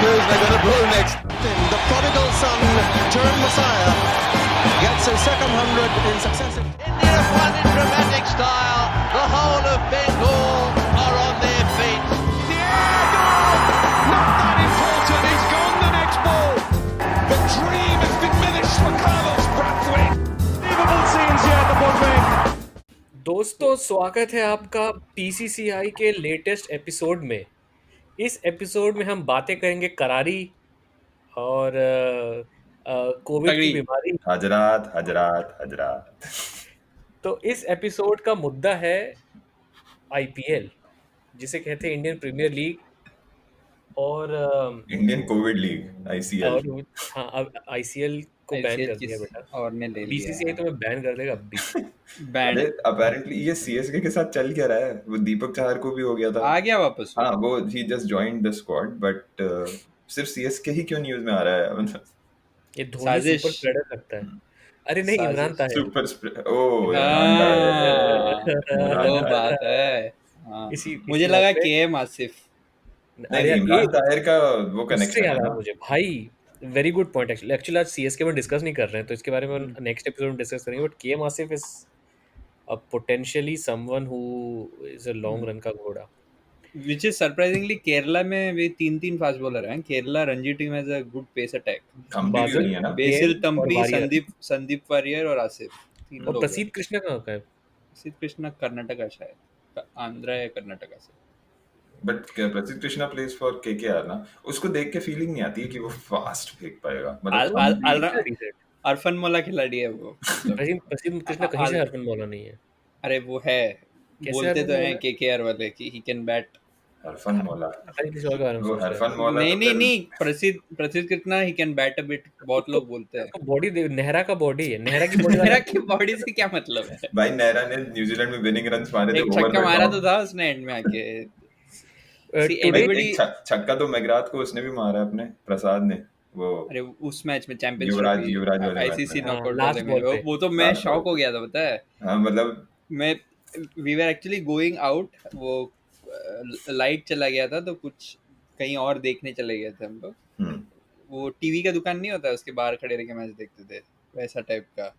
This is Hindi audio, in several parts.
clues they're going to blow next. The prodigal son turned Messiah gets his second 100 in successive. India have won in dramatic style. The whole of Bengal are on their feet. Diego! Not that important. He's gone the next ball. The dream has diminished for Carlos Brathwaite. Unbelievable scenes here at the Broadway. दोस्तों स्वागत है आपका पीसीसीआई के लेटेस्ट एपिसोड में। इस एपिसोड में हम बातें करेंगे करारी और कोविड की तगड़ी। बीमारी। हजरात हजरात हजरात तो इस एपिसोड का मुद्दा है आईपीएल, जिसे कहते हैं इंडियन प्रीमियर लीग और इंडियन कोविड लीग आईसीएल। हाँ, अब आईसीएल को बैन कर दिया बेटा, और ने ले लिया बीसीसीआई तो मैं बैन कर देगा अब भी। बैंड अपेरेंटली ये सीएसके के साथ चल क्या रहा है? वो दीपक चाहर को भी हो गया था। आ गया वापस। हाँ, वो he just joined the squad, but सिर्फ सीएसके ही क्यों न्यूज में आ रहा है? मतलब ये धोनी साजिश। सुपर स्प्रेडर लगता है। अरे नहीं, साजिश। इमरान ताहिर। सुपर ओह वो बात है। हाँ। इसी मुझे बात लगा पे- केएम आसिफ। नहीं, इमरान ताहिर का वो उससे कनेक्शन याद है आया ना। मुझे भाई, वेरी गुड पॉइंट। एक्चुअली आज सीएसके में डिस्कस नहीं कर रहे हैं, तो इसके बारे में नेक्स्ट एपिसोड में डिस्कस करेंगे। But KM Asif is a potentially someone who is a long run का घोड़ा। विच इज सरप्राइजिंगली केरला में भी 3 फास्ट बॉलर हैं। Kerala Ranji team has a good pace attack. Thampi भी वही है ना। बेसिल और तंपी, वारियर। संदीप वारियर और आसिफ, 3 और लोग प्रसीद कृष्णा कहाँ का है? प्रसिद्ध कृष्णा कर्नाटका शायद, आंध्रा या कर्नाटका से। बट प्रसिद्ध कृष्णा प्लेस फॉर केकेआर ना। उसको देख के फीलिंग नहीं आती है कि वो फास्ट फेंक पाएगा। मतलब अरफन मौला खिलाड़ी है वो। प्रसीद कृष्णा कहीं से हरफन मौला नहीं है। अरे वो है, कैसे बोलते हरफन तो मौला हैं है? केकेआर वाले कि ही कैन बैट। हरफन मौला, अरे किसी और के बारे में वो सोच रहे हरफन हैं। मौला नहीं तो नहीं फिर- नहीं, प्रसिद्ध कितना he can bat a bit, बहुत लोग बोलते हैं। उसको बॉडी नेहरा का बॉडी है, नेहरा की बॉडी मेरा की बॉडी से क्या मतलब है? भाई नेहरा ने न्यूजीलैंड में विनिंग रन्स मारे थे। एक छक्का मारा तो था उसने एंड में आके। See, anybody- छक्का तो मैगराथ को उसने भी मारा है अपने, प्रसाद ने। वो अरे उस मैच में युवराज वाले मैच आईसीसी में। नॉकआउट हाँ, वाले last में ball पे। वो तो मैं Last शॉक ball। हो गया था, पता है। हाँ मतलब मैं we were actually going out, वो लाइट चला गया था तो कुछ कहीं और देखने चले गए थे हम लोग। हम्म, वो टीवी का दुकान नहीं होता, उसके बाहर खड़े रह के मैच देखते थे, वैसा टाइप का।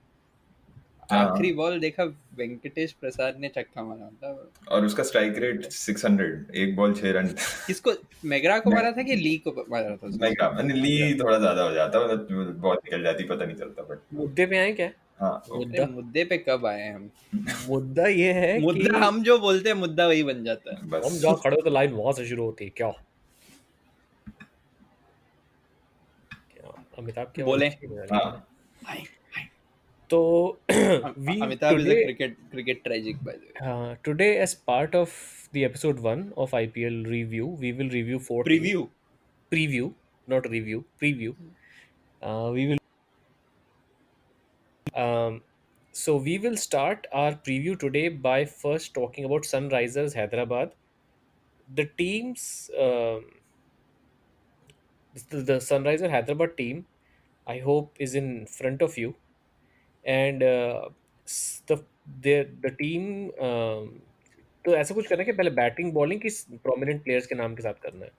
हाँ। आखिरी बॉल देखा, वेंकटेश प्रसाद ने छक्का मारा था। और उसका स्ट्राइक रेट 600, एक बॉल 6 रन। किसको, मेगरा को मारा था कि ली को मारा था उसने? ली थोड़ा ज्यादा हो जाता, मतलब बहुत निकल जाती, पता नहीं चलता। बट मुद्दे पे आए क्या? हाँ, अरे मुद्दे पे कब आए हम? मुद्दा ये है मुद्दा हम जो बोलते हैं मुद्दा वही बन जाता है। हम बस जहाँ खड़े हो तो लाइन वहां से शुरू होती है क्या? अमिताभ की आवाज बोले। अच्छी नहीं आ रही है। हाँ, तो we Amitabh is today, cricket tragic by the way. today as part of the episode 1 of IPL review, we will review 4 teams. Preview, not review, preview. So we will start our preview today by first talking about Sunrisers Hyderabad. The teams, the Sunriser Hyderabad team, I hope is in front of you, and the team. तो ऐसा कुछ करना है कि पहले बैटिंग बॉलिंग किस प्रोमिनेंट प्लेयर्स के नाम के साथ करना है?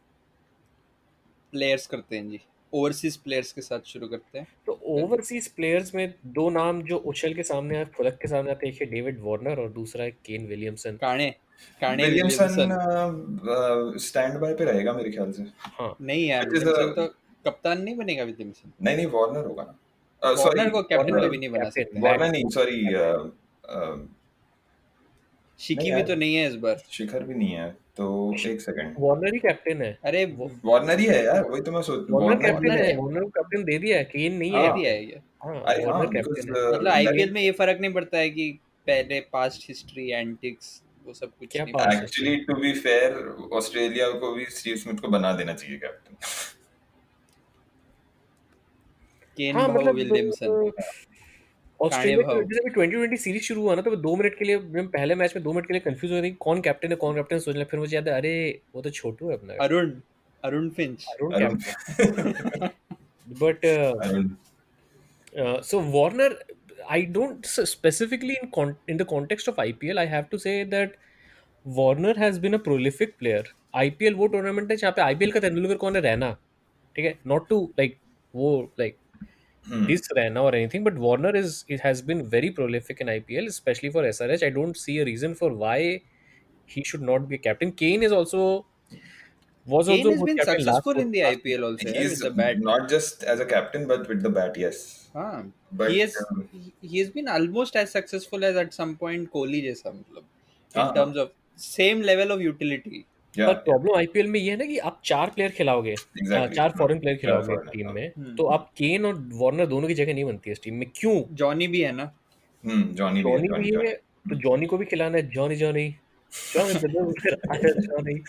प्लेयर्स करते हैं जी, ओवरसीज प्लेयर्स के साथ शुरू करते हैं। तो ओवरसीज प्लेयर्स में 2 नाम जो उछल के सामने फलक के सामने आते हैं, एक है डेविड वार्नर और दूसरा है Kane Williamson. Kane Williamson stand by पे रहेगा मेरे ख्याल से। हाँ, नहीं यार, Which is विलियमसन a- तो कप्तान नहीं बनेगा। विलियमसन नहीं वार्नर होगा ना। वार्नर को कैप्टन Warner कभी नहीं बना captain, सकते। वार्नर नहीं, सॉरी शिकी नहीं भी यार। तो नहीं है इस बार। शिखर भी नहीं है, तो एक सेकंड। वार्नर ही कैप्टन है। अरे वार्नर ही है यार, वही तो मैं सोच। वार्नर कैप्टन Warner है, है। वार्नर को कैप्टन दे दिया है, केन नहीं दे है। दिया है ये। हाँ, अरे हाँ, वार्नर because, कैप्टन है। मतलब आईपीएल में ये फर्क नहीं पड़ता है कि पहले पास्ट हिस्ट्री, एंटिक्स, वो सब कुछ क्या नहीं past पड़ता। Actually to be fair, Australia को भी स्टीव स्मिथ को बना देना चाहिए कैप्टन। केन हाँ, भाऊ मतलब विलियमसन। ऑस्ट्रेलिया भाव। जैसे अभी 2020 सीरीज शुरू हुआ ना, तो 2 मिनट के लिए मैं पहले मैच में 2 मिनट के लिए कंफ्यूज हो रही कौन कैप्टन सोचने लगा। फिर मुझे याद है, अरे वो तो छोटू है अपना, Arun Finch. Arun Arun captain. But Arun so Warner, I don't specifically in the context of IPL, I have to say that Warner has been a prolific player. IPL वो टूर्नामेंट है जहाँ पे IPL का तेंदुलकर कौन है? रैना। ठीक है, नॉट टू लाइक वो like diss Raina or anything, but Warner has been very prolific in IPL, especially for SRH. I don't see a reason for why he should not be a captain. Kane is also was Kane also a has good been captain successful in the last IPL season. also, yeah, He's with the bat. not just as a captain, but with the bat, yes. हाँ, But he has been almost as successful as at some point Kohli जैसा, मतलब in हाँ, terms of same level of utility. yeah, पर प्रॉब्लम आईपीएल में ये है ना कि आप 4 प्लेयर खिलाओगे, exactly. 4 फॉरेन प्लेयर चार खिलाओगे foreigner, टीम हाँ. में, तो आप केन और वार्नर दोनों की जगह नहीं बनती है इस टीम में. क्यों? जॉनी भी है ना, जॉनी भी है, जॉनी जॉनी भी है, तो जॉनी को भी खिलाना है. जॉनी जॉनी जॉनी जॉनी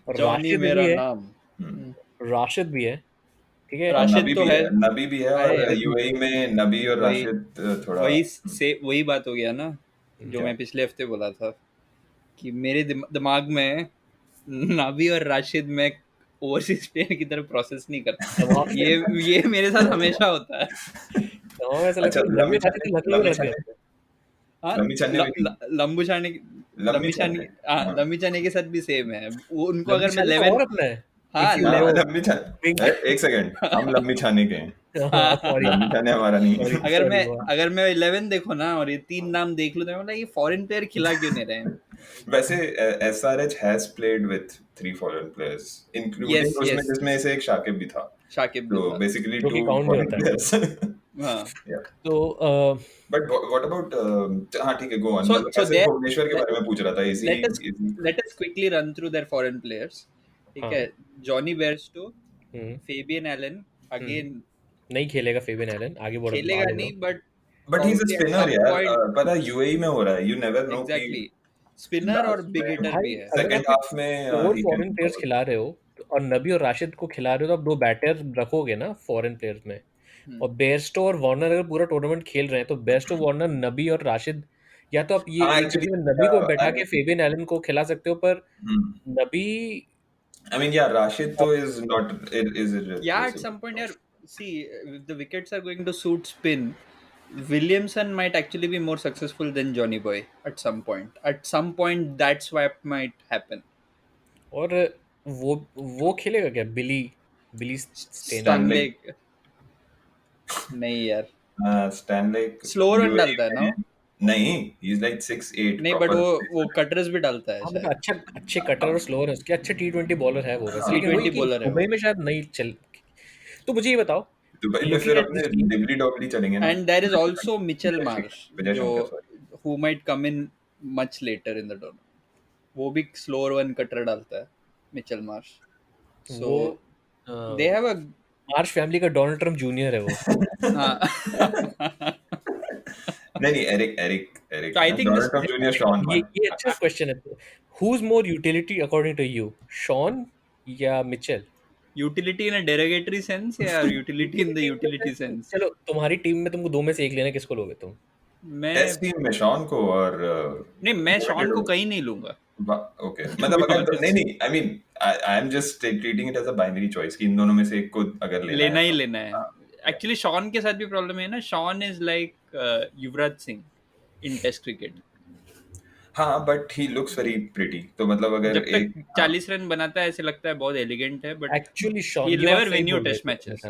और जॉनी राशिद मेरा भी है. नाम. राशिद भी है, ठीक है. और राशिद नबी तो भी है, है, नबी भी है, है और यार. यूएई में नबी और वही राशिद थोड़ा वही बात हो गया ना जो क्या? मैं पिछले हफ्ते बोला था कि मेरे दिमाग में नाबी और राशिद में ओवरसीज प्लेयर की तरह प्रोसेस नहीं करता. ये मेरे साथ हमेशा होता है. तो ऐसा लगता अच्छा, है लंबी छाती से लकड़ी में लग गया. हाँ, लंबी छाने भी थी? लंबू छाने लंबी छाने, हाँ. लंबी छाने के साथ भी सेम है वो. उनको लंबी अगर मैं छाती का 11 और अपना है. हाँ If you हाँ, know- लंबी छाने, एक सेकंड, हम लंबी छाने के हैं, Sorry. लंबी छाने हमारा नहीं है. अगर मैं 11 देखो ना और ये 3 नाम देख लूं तो मैं बोला ये फॉरेन प्लेयर खिला क्यों नहीं रहे हैं. वैसे SRH has played with 3 foreign players, including Yes, उसमें yes. जिसमें से एक शाकिब भी था. शाकिब भी So था. basically जो कि 2 count नहीं foreign होता है. players. हाँ. Yeah. तो But what about हाँ ठीक है, go on. So ऐसे there- भुवनेश्वर के बारे में पूछ रहा था. Is he let us quickly run through their foreign players. ठीक है, Jonny Bairstow, Fabian Allen again नहीं खेलेगा. फेबियन एलन आगे बढ़ खेलेगा नहीं, But he's a spinner यार. पता है UAE में हो रहा है. You never know. Exactly spinner और बिग हिटर भी है. Second half में four he can foreign players खिला रहे हो और नबी और राशिद को खिला रहे हो, तो आप 2 बैटर रखोगे ना फॉरेन प्लेयर्स में. और बेयरस्टो और वार्नर अगर पूरा टूर्नामेंट खेल रहे हैं तो बेयरस्टो, वार्नर, नबी और राशिद, या तो आप ये actually, नबी को बैठा के फेबियन एलन को खिला सकते हो, पर नबी I mean, yeah, Rashid though is not is it. Yeah, at some point, yeah. See, if the wickets are going to suit spin, Williamson might actually be more successful than Johnny Boy at some point. At some point, that swap might happen. और वो खेलेगा क्या? बिली Stanley. नहीं यार. Stanley Slower run डालता है ना? नहीं, he's like 6'8". नहीं, but वो कटर्स भी डालता है शायद. अच्छे कटर और स्लोअर है उसके. अच्छे T20 बॉलर है वो. T20 bowler है वो. दुबई में शायद नहीं चल. तो मुझे ये बताओ, दुबई में फिर अपने डिबली डॉबली चलेंगे ना. And there is also Mitchell Marsh, Vijay Shankar, sorry. who might come in much later in the tournament. वो भी slower one cutter डालता है, Mitchell Marsh. So they have a Marsh family का डोनाल्ड ट्रम्प जूनियर है वो. हाँ. नहीं, Eric So I think Donald Trump junior Shaun. ये अच्छा क्वेश्चन है. Who is more utility according to you, Shaun या Mitchell? Utility in a derogatory sense या utility in the utility sense? चलो, तुम्हारी टीम में तुमको 2 में से एक लेना, किसको लोगे तुम? मैं टेस्ट टीम में शॉन को और नहीं, मैं शॉन को कहीं नहीं लूंगा. ओके, मतलब अगर नहीं, I mean I am just treating it as a binary choice कि इन दोनों में से एक को अगर लेना ही लेना है. एक्चुअली शॉन के साथ भी प्रॉब्लम है ना. Shaun is like Yuvraj Singh in test cricket. हाँ, but he looks very pretty. तो मतलब अगर जब तक 40 रन बनाता है ऐसे लगता है बहुत एलिगेंट है, but actually Shaun he'll never win you test matches.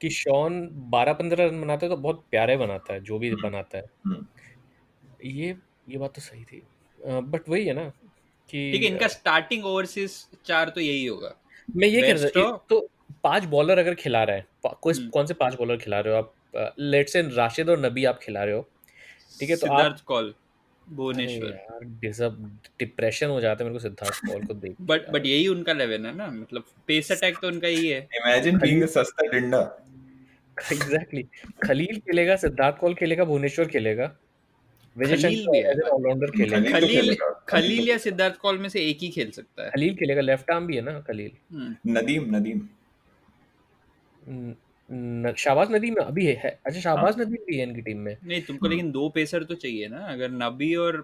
कि शॉन 12-15 रन बनाता है तो बहुत प्यारे बनाता है जो भी बनाता है. ये बात तो सही थी. बट वही है ना कि ठीक है, इनका स्टार्टिंग ओवरसीज 4 तो यही होगा. मैं ये कह रहा Besto- था, तो 5 बॉलर अगर खिला रहा है, कौन से 5 बॉलर खिला रहे हो आप? लेट्स से राशिद और नबी आप खिला रहे हो, ठीक है, तो आप सिद्धार्थ कौल, भुवनेश्वर. यार डिप्रेशन हो जाता है मेरे को सिद्धार्थ कौल को देख. बट यही उनका लेवल है ना. मतलब पेस अटैक तो उनका यही है. इमेजिन बीइंग अ सस्ता डिंडा. एग्जैक्टली. खलील खेलेगा, सिद्धार्थ कौल खेलेगा, भुवनेश्वर खेलेगा, विजय खलील भी है. शंकर ऑलराउंडर खेलेगा. खलील तो खेलेगा. खलील या सिद्धार्थ कौल में से एक ही खेल सकता है. खलील खेलेगा, लेफ्ट आर्म भी है ना खलील. नदीम शाहबाज नदीम अभी है. अच्छा, शाहबाज नदीम भी है इनकी टीम में. नहीं, तुमको लेकिन 2 पेसर तो चाहिए ना. अगर नबी और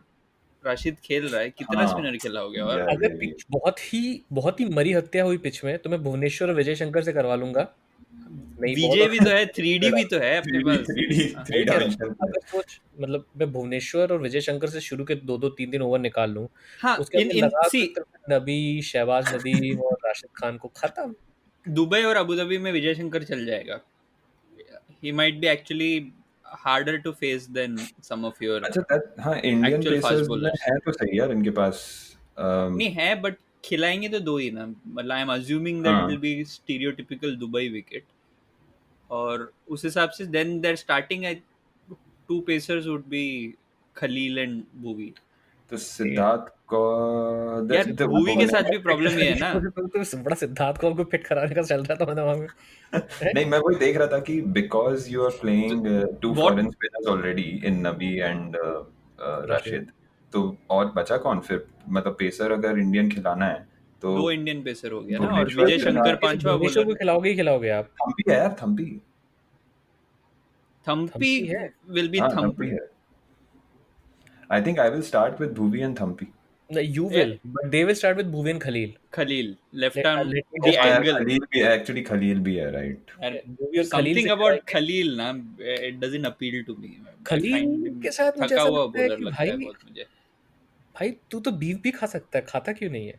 राशिद खेल रहा है, कितना स्पिनर खिलाओगे? और अगर पिच बहुत ही मरी हत्या हुई पिच में, तो मैं भुवनेश्वर और विजय शंकर से करवा लूंगा. विजय भी तो है, 3D भी तो है अपने पास. 3 डायमेंशनल. अगर सोच, मतलब मैं भुवनेश्वर और विजय शंकर से शुरू के 2-2 3-3 ओवर निकाल लूं, हाँ, उसके बाद नबी, शहबाज नदीम और राशिद खान को खत्म. दुबई और अबू धाबी में विजय शंकर चल जाएगा. He might be actually harder to face than some of your अच्छा हाँ इंडियन actual fast पेसर्स में bowlers. है तो सही यार इनके पास. नहीं है, बट खिलाएंगे तो दो ही ना. मतलब आई एम अज्यूमिंग दैट हाँ. Will be stereotypical Dubai wicket, और उस हिसाब से then their starting two pacers would be Khalil and Bhuvi. तो सिद्धार्थ को यार भुवी के साथ भी प्रॉब्लम ये है ना. तो बड़ा सिद्धार्थ को आपको पिट कराने का चल रहा था मतलब वहाँ में. नहीं मैं वही देख रहा था कि because you are playing two foreign spinners already in Nabi and Rashid, तो और बचा कौन फिर. मतलब पेसर अगर इंडियन खिलाना है तो दो इंडियन पेसर हो गया ना, और भुवनेश्वर विजय शंकर पांचवा भुवनेश्वर को बॉलर. खिलाओगे ही खिलाओगे आप. थम्पी है यार. थम्पी थम्पी है. विल बी हाँ थम्पी. थम्पी है. I think I will start with Bhuvi and Thampi. You will, but they will start with Bhuvi and Khalil. Khalil left Let- arm let me the just- angle. Khalil भी एक्चुअली खलील भी है राइट. Bhuvi और Khalil समथिंग से अबाउट खिलाएंगे. खलील ना, it doesn't appeal to me. Khalil के साथ मुझे थका ऐसा हुआ लगता है बॉलर कि लगता है भाई बहुत मुझे. भाई तू तो बीफ भी खा सकता है, खाता क्यों नहीं है?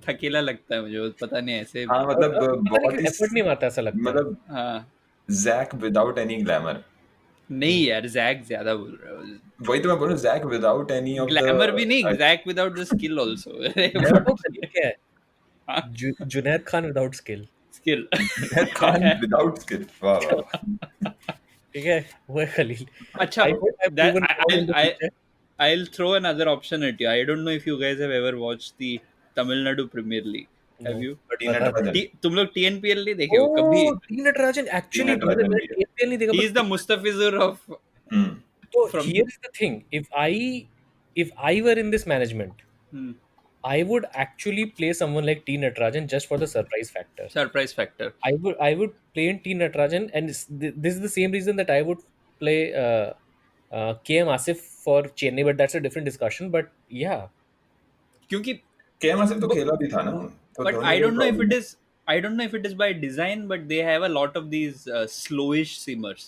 थकेला लगता है मुझे, पता नहीं ऐसे. हाँ मतलब बहुत ही एफर्ट नहीं मारता ऐसा लगता है. मतलब हाँ जैक विदाउट एनी ग्लैमर. नहीं यार, जैक ज्यादा बोल रहा है. वही तो मैं बोल रहा हूँ Zak without any of glamour भी नहीं, Zak without the skill also. वो खलील क्या है? हाँ. Junaid Khan without skill. Skill. Khan without skill. वाह वाह. ठीक है, वो है खलील. अच्छा, I hope I've proven wrong in the future. I'll throw another option at you. I don't know if you guys have ever watched the Tamil Nadu Premier League. Have you? तुम लोग TNPL नहीं देखे हो कभी? टी नटराजन एक्चुअली नटराजन भी है. TNPL नहीं देखा. He is the Mustafizur of. So from- here is the thing. If I were in this management, I would actually play someone like T Natarajan just for the surprise factor. Surprise factor. I would play in T Natarajan, and this is the same reason that I would play KM Asif for Chennai, but that's a different discussion. But yeah, क्योंकि केएम आसिफ तो खेला भी था ना. तो but धोनी I को don't know if problem. I don't know if it is by design, but they have a lot of these slowish seamers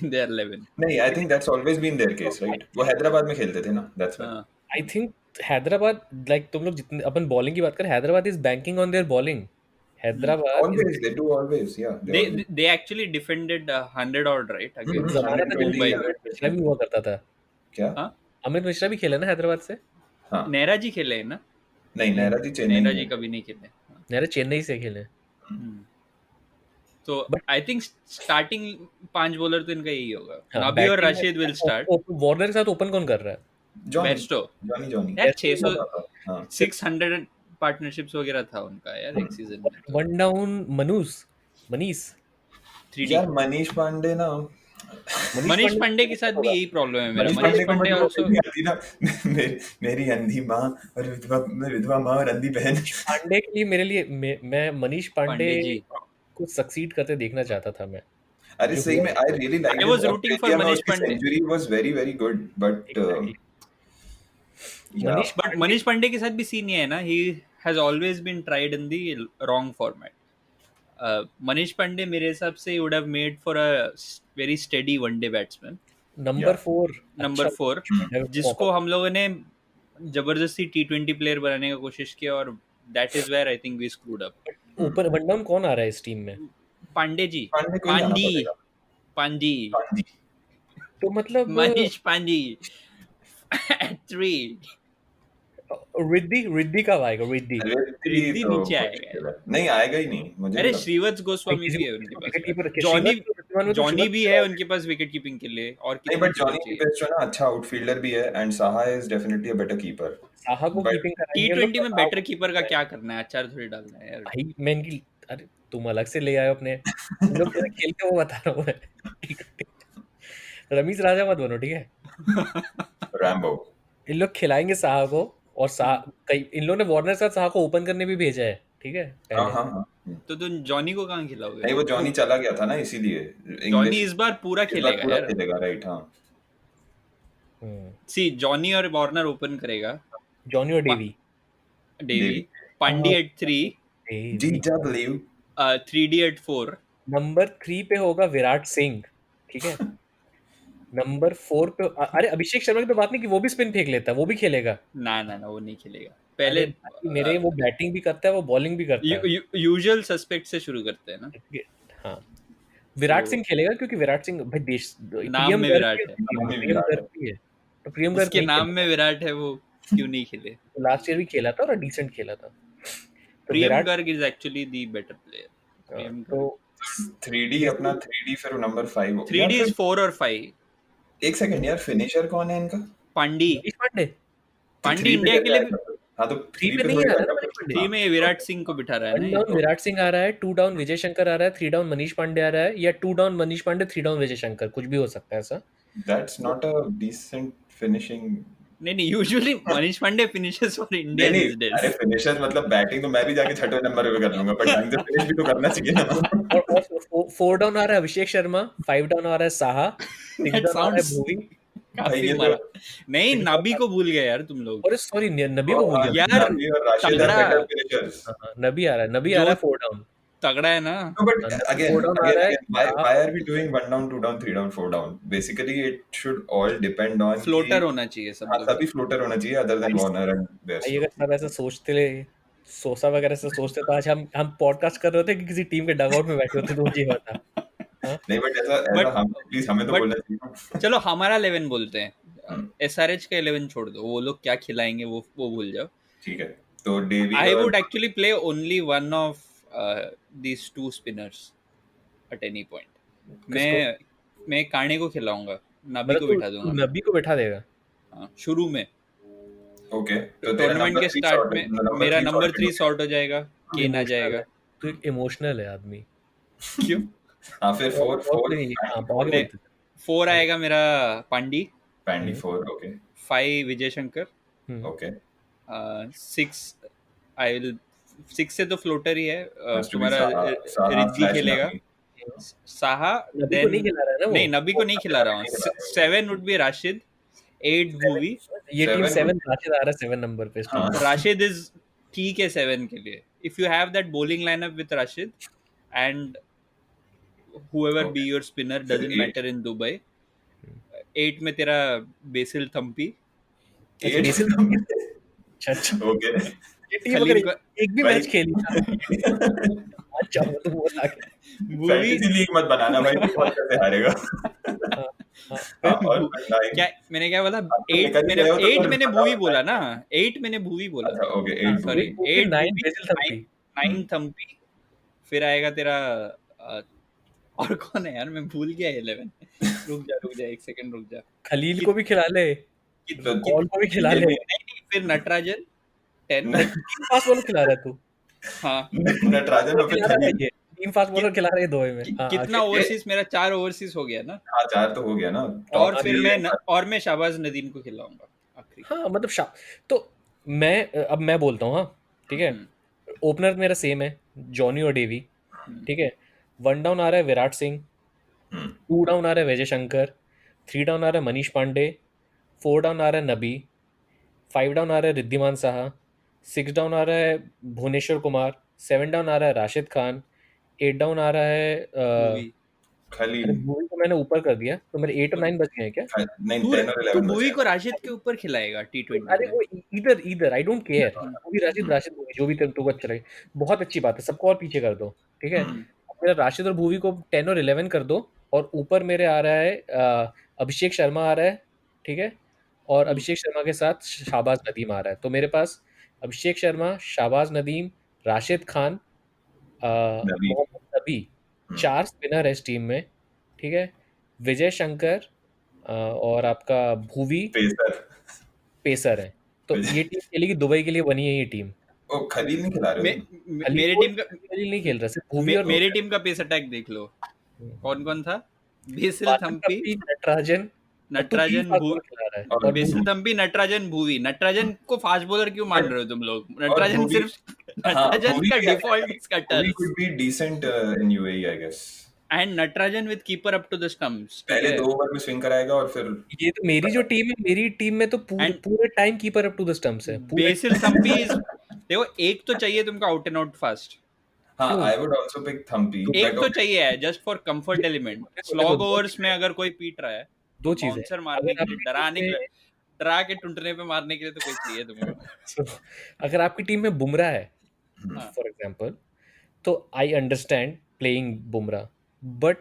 in their 11. नहीं I think that's always been their case right. वो हैदराबाद में खेलते थे ना. That's why. I think Hyderabad, like तुम लोग जितने अपन बॉलिंग की बात करें, Hyderabad is banking on their bowling. Hyderabad Always they do always yeah. They actually defended 100 odd right against जमाना था जब 120, अमित मिश्रा भी हुआ करता था. क्या. हाँ? अमित मिश्रा भी खेला ना हैदराबाद से. हाँ नेहरा जी खेले हैं ना? नहीं नेहरा जी चेन्नई नेहरा में. जी कभी नहीं खेले. मेरे चेन्नई से खेले. तो आई थिंक स्टार्टिंग 5 बॉलर तो इनका यही होगा. हाँ, नबी और batting Rashid will start. Warner के साथ ओपन कौन कर रहा है? बेस्टो. जॉनी यार 600 हाँ 600 पार्टनरशिप्स वगैरह था उनका यार एक सीजन में. One down Manish 3D. यार मनीष पांडे ना. मनीष पांडे के साथ भी यही प्रॉब्लम है मेरा. मनीष मनीष पांडे पांडे को आल्सो. नहीं आती ना. मेरी अंधी माँ और विधवा माँ और अंधी बहन. पांडे के लिए मेरे लिए मैं मनीष पांडे पांडे जी. को सक्सीड करते देखना चाहता था मैं. अरे सही में I really like. I was rooting for Manish Pandey. Century was very very good but Manish but Manish Pandey के साथ भी सीन ये है ना, he has always been tried in the wrong format. Manish Pandey मेरे हिसाब से would have made for a very steady one day batsman. Number 4 number 4 जिसको हम लोगों ने जबरदस्ती T20 प्लेयर बनाने का कोशिश किया, और that is where I think we screwed up. ऊपर वन डाउन कौन आ रहा है इस टीम में? पांडे जी. पांडे को ही जाना पड़ेगा. पांडी. तो मतलब मनीष पांडी at 3. रिद्धि कब आएगा? रिद्धि रिद्धि नीचे आएगा. नहीं आएगा ही नहीं मुझे. अरे श्रीवत्स गोस्वामी भी है उनके विकेटकीपर पास. जॉनी भी है उनके पास विकेट कीपिंग के लिए. और नहीं बट जॉनी की बेस्ट है ना. अच्छा आउटफील्डर भी है and Saha is definitely a better keeper. Saha को But कीपिंग कराएंगे T20 में बेटर कीपर का क्या करना है? अचार थोड़ी डालना है यार. भाई. मैं इनकी अरे तुम अलग से ले आए हो अपने. तुम लोग कैसे खेलते हो वो बता रहा हूँ मैं. ठीक है. रमीज राजा मत बनो, ठीक है. रैम्बो. इन लोग खिलाएंगे साहा को, और कई इन लोगों ने वार्नर के साथ साहा को ओपन करने भी भेजा है. ठीक है हाँ पहले. हाँ. तो तुम जॉनी को कहाँ खिलाओगे? नहीं वो जॉनी चला गया था ना इसीलिए. जॉनी इस बार पूरा खेलेगा यार. खेलेगा राइट. हाँ सी जॉनी और वार्नर ओपन करेगा. जॉनी और Davy. Davy. Pandey at 3. GW 3D at 4. Number 3 पे होगा विराट सिंह. ठीक है. नंबर 4 पे अरे अभिषेक शर्मा की तो बात नहीं कि वो भी स्पिन फेंक लेता है, वो भी खेलेगा. ना वो नहीं खेलेगा. पहले मेरे वो बैटिंग भी करता है, वो बॉलिंग भी करता है। यूजुअल सस्पेक्ट से शुरू करते हैं ना। हाँ, विराट सिंह खेलेगा क्योंकि विराट सिंह भाई देश नाम में विराट है, प्रियम गर्ग भी है, तो प्रियम गर्ग उसके नहीं नाम में विराट है, वो क्यों नहीं खेले? लास्ट ईयर भी खेला था और डिसेंट खेला था। तो Priyam Virat Garg is actually the better player. तो 3D अपना 3D फिर नंबर 5 3D इज 4 और 5। एक सेकंड यार, फिनिशर कौन है इनका? पांडी Three इंडिया पे के लिए कैसे? हाँ तो 3 3 पे पे नहीं थोड़ी आ रहा ना बैकअप मनीष है। पांडे, 3 में विराट सिंह को बिठा रहा है 1 ना। डाउन विराट सिंह आ रहा है, 2 डाउन विजय शंकर आ रहा है, 3 डाउन मनीष पांडे आ रहा है, या 2 डाउन मनीष पांडे 3 डाउन विजय शंकर, कुछ भी हो सकता है ऐसा। That's not a decent finishing. नहीं, usually Manish Pandey finishes for India नहीं दिस नहीं, डेज। अरे फिनिशर्स मतलब बैटिंग तो मैं भी जाके छठवें नंबर पे कर लूंगा, पर ढंग से फिनिश भी तो करना चाहिए ना। और 4 डाउन आ रहा है अभिषेक शर्मा, 5 डाउन आ रहा है साहा, 6 That डाउन आ रहा है sounds भुवी। काफी ये तो- मारा। नहीं, नबी को भूल गए यार तुम लोग। अरे सॉरी, नबी को भूल गया। यार, नबी और राशिद तगड़ा। are better finishers. हाँ, नबी आ रहा है 4 डाउन। तगड़ा है ना। No, but again, Four down आ रहा है, why are we doing 1 down, 2 down, 3 down, 4 down? Basically, it should all depend on floater होना चाहिए सब हाँ, लोग। सभी फ्लोटर होना चाहिए other than Warner and भाई Bairstow. अगर सब ऐसा सोचते ले, सोसा वगैरह से सोचते तो आज हम पॉडकास्ट कर रहे होते कि किसी टीम के डगआउट में बैठे होते तो मुझे बता। नहीं, but ऐसा हम प्लीज हमें तो but- बोलना चाहिए ना। चलो हमारा 11 बोलते हैं। SRH का 11 छोड़ दो, वो लोग क्या खिलाएंगे वो भूल जाओ। ठीक है, तो डेवी I और would actually play only one of these 2 spinners at any point। मैं काणे को खिलाऊंगा, नबी को बिठा दूंगा। नबी को बिठा देगा। हाँ, शुरू में ओके, तो तेरा टूर्नामेंट number के 3 स्टार्ट sort में है, मेरा नंबर sorted 3 हो सॉर्ट हो जाएगा, केन आ जाएगा। तो एक इमोशनल है आदमी। क्यों? गया। हाँ, फिर 4 हाँ, बहुत नहीं, बोलते थे। 4 आएगा मेरा पांडी, पैंडी 4 okay 5 Vijay Shankar, okay 6 I will 6 से तो फ्लोटर ही है। Has to be तुम्हारा Saha रिद्धी slash खेलेगा, Nabi. साहा, नबी को देन नहीं खिला रहा है ना वो। नहीं, नबी को नहीं खिला रहा हूँ। 7 वुड बी राशिद, 8 भूवी। ये टीम 7 7 राशिद आ रहा है 7 नंबर पे इस टीम हाँ। में। राशिद इज ठीक है 7 के लिए। If you have that bowling lineup with Rashid and whoever be your spinner doesn't Eight. matter in Dubai। 8 में तेरा बेसिल थम्पी, 8 अच्छा, ओके ये टीम खलील अगर का- एक भी भाई- मैच खेली ना, आज जाओ तो वो आके। भूवी फैंटेसी लीग मत बनाना भाई, बहुत कैसे हारेगा। हाँ, हाँ, और nine. क्या मैंने क्या बोला? आपको 8 निकल मैंने गया हो तो 8 फिर मैंने बताओ भूवी बताओ। बोला ना, 8 मैंने भूवी बोला। अच्छा ओके 8 सॉरी, वो 8 9 भूवी, बेसिल थम्पी। 9 थम्पी, फिर आएगा तेरा और कौन है यार, मैं भूल गया 11। रुक जा 1 सेकंड रुक जा। खलील को भी खिला ले, तो कॉल को भी खिला ले। नहीं, फिर नटराजन 10। टीम फास्ट बॉलर खिला रहा है तू। हाँ, नटराजन और फिर खिला रहा है खलील। ये टीम फास्ट बॉलर खिला रहे हैं दो में। हाँ, कितना आगे। ओवरसीज? मेरा 4 ओवरसीज हो गया ना। हाँ 4 तो हो गया ना। और Top फिर three- मैं शाहबाज नदीम को खिलाऊंगा आखिरी। हाँ मतलब तो अब मैं बोलता हूँ। हाँ ठीक है, ओपनर मेरा सेम है, जॉनी और डेवी। ठीक है, 1 डाउन आ रहा है विराट सिंह, 2 डाउन आ रहा है विजय शंकर, 3 डाउन आ रहा है मनीष पांडे, 4 डाउन आ रहा है नबी, 5 डाउन आ रहा है रिद्धिमान साहा, 6 डाउन आ रहा है भुवनेश्वर कुमार, 7 डाउन आ रहा है राशिद खान, 8 डाउन आ रहा है भूवी। खलील भुवी को मैंने ऊपर कर दिया, तो मेरे 8 और 9 बच गए हैं क्या? नहीं तू 10 और 11 भूवी बचे को राशिद के ऊपर खिलाएगा T20 अरे वो इधर I don't care, Bhuvi Rashid Bhuvi जो भी तुमको अच्छा लगे, बहुत अच्छी बात है, सबको और पीछे कर दो। ठीक है, मेरा राशिद और भुवी को 10 और 11 कर दो, और ऊपर मेरे आ रहा है अभिषेक शर्मा आ रहा है। ठीक है, और अभिषेक शर्मा के साथ शाहबाज नदीम आ रहा है, तो मेरे पास अभिषेक शर्मा, शाहबाज नदीम, राशिद खान, नबी। मोहम्मद नबी, 4 स्पिनर है इस टीम में। ठीक है, विजय शंकर और आपका भुवी पेसर है। तो ये टीम खेलेगी, दुबई के लिए बनी है ये टीम। ओ खलील नहीं खिला रहे हो? मेरी टीम का खलील नहीं खेल रहा, सिर्फ भुवी और मेरी टीम का पेस अटैक देख लो, कौन कौन था? बेसिल थम्पी, नटराजन भूवी। और बेसिल थम्पी, नटराजन को फास्ट बॉलर क्यों मान रहे हो तुम लोग? नटराजन भूवी- सिर्फ नटराजन का default He cutter, could be decent in UAE I guess. And Natarajan with keeper up to the stumps. पहले 2 ओवर में स्विंग कराएगा और फिर ये तो मेरी जो टीम है, मेरी टीम में तो पूरे time keeper up to the stumps है। बेसिल थम्पी देखो, एक तो चाहिए तुमको आउट एंड आउट फास्ट, हाँ I would also pick Thampi. एक but तो चाहिए है just for comfort element. Slog overs में अगर कोई पीट रहा है, दो चीजें बाउंसर मारने के लिए, डराने के लिए, डरा के टुंटने पे मारने के लिए तो कोई चाहिए तुम्हें। So, अगर आपकी टीम में बुमराह है हम्म। फॉर एग्जाम्पल, तो I understand playing Bumrah, but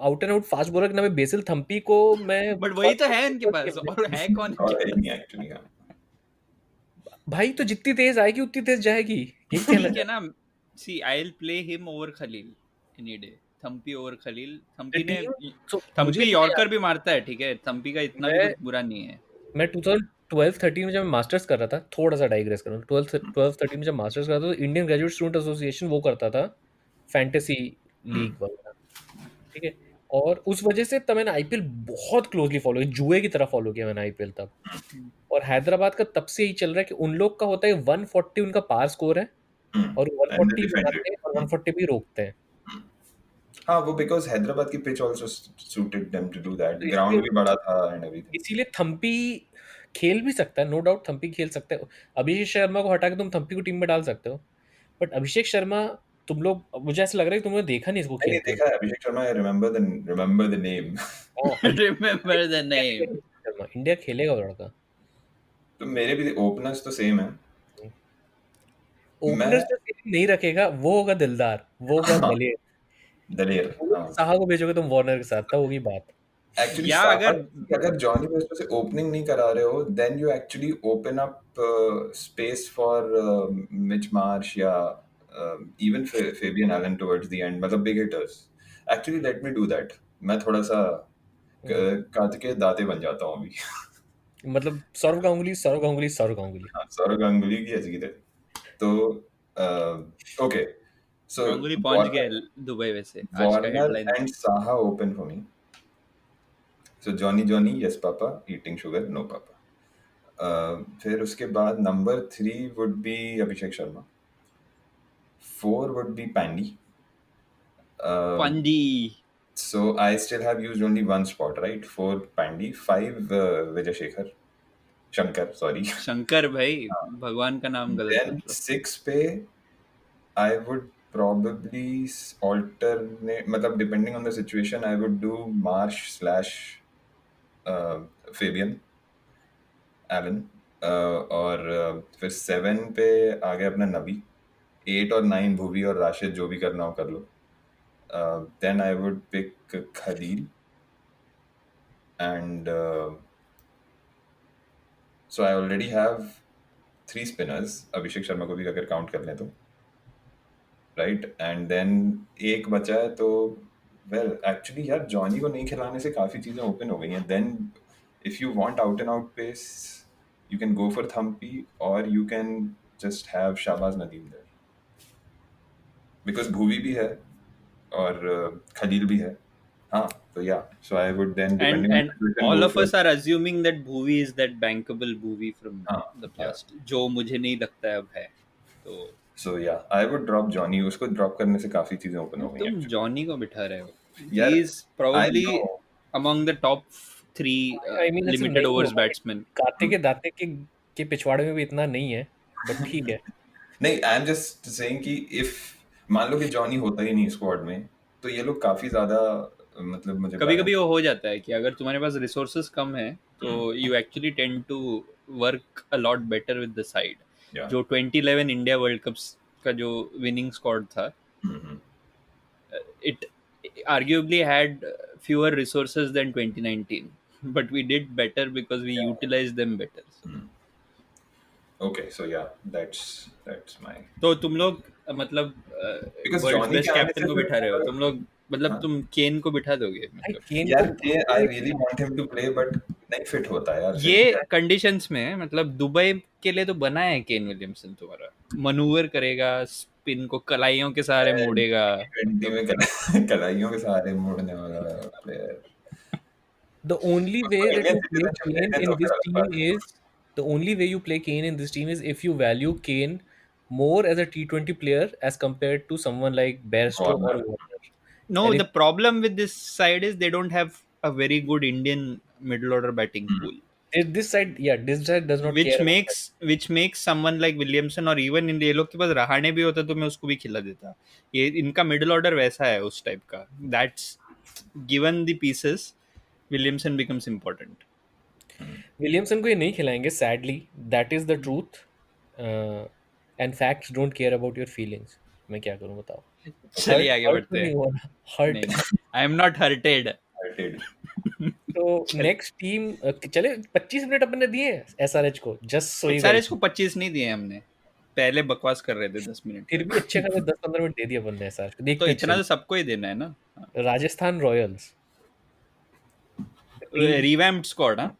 out and out fast bowler के नाम पे बेसिल थम्पी को मैं बट वही तो है उनके पास, और है कौन और उनके है नहीं एक्चुअली। भाई तो जितनी तेज आएगी उतनी तेज जाएगी, ये पास? कहना ठीक है ना, see I will play him over Khaleel any day. Thampi over Khaleel. Thampi ने So, मुझे थम्पी तो यॉर्कर भी मारता है, ठीक है, थम्पी का इतना भी मैं- कुछ बुरा नहीं है। मैं 2012-13 में जब मास्टर्स कर रहा था, थोड़ा सा डाइग्रेस कर रहा हूँ, 12-13 में जब मास्टर्स कर रहा था तो इंडियन ग्रेजुएट स्टूडेंट एसोसिएशन वो करता था फैंटेसी लीग वगैरह, ठीक है, और उस वजह से तब मैंने आईपीएल बहुत क्लोजली फॉलो किया, जुए की तरह फॉलो किया मैंने आईपीएल तब। और हैदराबाद का तब से यही चल रहा है कि उन लोग का होता है 140 उनका पार स्कोर है और And they 140 defend बनाते हैं it. और 140 भी रोकते हैं। हाँ, वो because हैदराबाद की pitch also suited them to do that. तो Ground भी इसलिए बड़ा था and everything. इसीलिए थम्पी खेल भी सकता है, नो डाउट थम्पी खेल सकता है। अभिषेक शर्मा को हटा के तुम थम्पी को टीम में डाल सकते हो, बट अभिषेक शर्मा तुम लोग, मुझे ऐसा लग रहा है कि तुमने देखा नहीं इसको नहीं खेलते देखा है Abhishek Sharma. I remember the name. Remember the name. Sharma India खेलेगा वो लड़का। तो मेरे भी ओपनर्स तो सेम है। ओपनर से नहीं रखेगा, वो होगा दिलदार, वो होगा दलेर। दलेर। साहा को भेजोगे तुम वार्नर के साथ, तब होगी बात। एक्चुअली या अगर जॉनी बेस्टो से ओपनिंग नहीं करा रहे हो, then you actually open up space for Mitch Marsh या even Fabian Allen towards the end, मतलब big hitters. Actually let me do that. मैं थोड़ा सा काट के दाते बन जाता हूँ अभी। मतलब सौरव गांगुली सौरव गांगुली सौरव गांगुली। हाँ, सौरव गांगुली की ऐसी है। तो ओके, सो गांगुली पहुंच गया दुबई वैसे आज का Warner headline. And Saha open for me. So Johnny, yes papa, eating sugar, no papa. फिर उसके बाद number 3 would be Abhishek Sharma, 4 would be Pandy. पंडी। So I still have used only one spot, right? 4 Pandy, 5 Vijay Shekhar, Shankar, sorry. Shankar भाई, भगवान का नाम गलत Then मत लो। 6 पे I would probably alternate, मतलब depending on the situation, I would do Marsh / Fabian Elon, और फिर 7 पे आ गया अपना नबी, 8 और 9 भुवी और राशिद, जो भी करना हो कर लो। Then I would pick Khaleel and so I already have 3 spinners, Abhishek Sharma को भी अगर काउंट कर लें तो, राइट। एंड देन एक बचा है, तो वेल एक्चुअली यार जॉनी को नहीं खिलाने से काफ़ी चीज़ें ओपन हो गई हैं। Then if you want out and out pace, you can go for Thampi, or you can just have Shahbaz Nadeem there, because Bhuvi भी है और Khalil भी है। हाँ, तो yeah, so I would then depending And on the situation, all go of for- us are assuming that Bhuvi is that bankable Bhuvi from the past, जो मुझे नहीं लगता है अब है। तो So yeah, I would drop Johnny. उसको drop करने से काफी चीजें open हो गई तुम actually. जॉनी को बिठा रहे हो। यार, He is probably I know. among the top 3 I mean, ऐसे limited नहीं overs होगा। batsmen। काते के दाते के पिछवाड़े में भी इतना नहीं है, बट ठीक है। नहीं, I am just saying कि if मान लो कि जॉनी होता ही नहीं स्क्वाड में, तो ये लोग काफी ज्यादा, मतलब मुझे कभी कभी वो हो जाता है कि अगर तुम्हारे पास रिसोर्सेज कम है तो you actually tend to work a lot better with the side. Yeah. जो 2011 इंडिया वर्ल्ड कप का जो विनिंग स्क्वाड था, Mhm. it arguably had fewer resources than 2019, but we did better because we utilized them better। Okay, so yeah, that's my. तो तुम लोग मतलब Because वर्ल्ड Johnny बेस्ट के आने कैप्टन से को फिर बिठा रहे हो पूरा- तुम लोग, मतलब तुम केन को बिठा दोगे भाई मतलब। केन यार को के I really want him to play, but नहीं फिट होता यार। ये कंडीशंस में मतलब दुबई के लिए तो बना है केन विलियमसन, तुम्हारा मनूवर करेगा, स्पिन को कलाइयों के सहारे मोड़ेगा। 20 में कलाइयों के सहारे मोड़ने वाला player. the only way that you play Kane in this team Indian is the only way you play Kane in this team is if you value Kane more as a T20 player as compared to someone like Bairstow or Warner. Warner. No, And the problem with this side is they don't have a very good Indian middle order batting pool, This side, yeah, this side does not which care. makes someone like Williamson, और even इन ये लोग के पास रहाणे भी होता तो मैं उसको भी खिला देता। ये इनका मिडिल ऑर्डर वैसा है उस टाइप का, that's given the pieces Williamson becomes important। Williamson को ये नहीं खिलाएंगे, sadly, that is the truth, and facts don't care about your feelings. मैं क्या करूं बताओ? चलिए आगे हर्ट बढ़ते नहीं हैं। हुआ ना, हर्ट। नहीं, आई एम नॉट हर्टेड। Hurted. तो नेक्स्ट टीम, चले 25 मिनट अपने दिए एसआरएच को, जस्ट सो यू एसआरएच को 25 नहीं दिए हमने, पहले बकवास कर रहे थे 10 मिनट फिर भी अच्छे खासे 10-15 मिनट दे दिए अपन ने एसआरएच को। तो देखते इतना तो सबको ही देना है ना। Rajasthan Royals revamped squad. हाँ,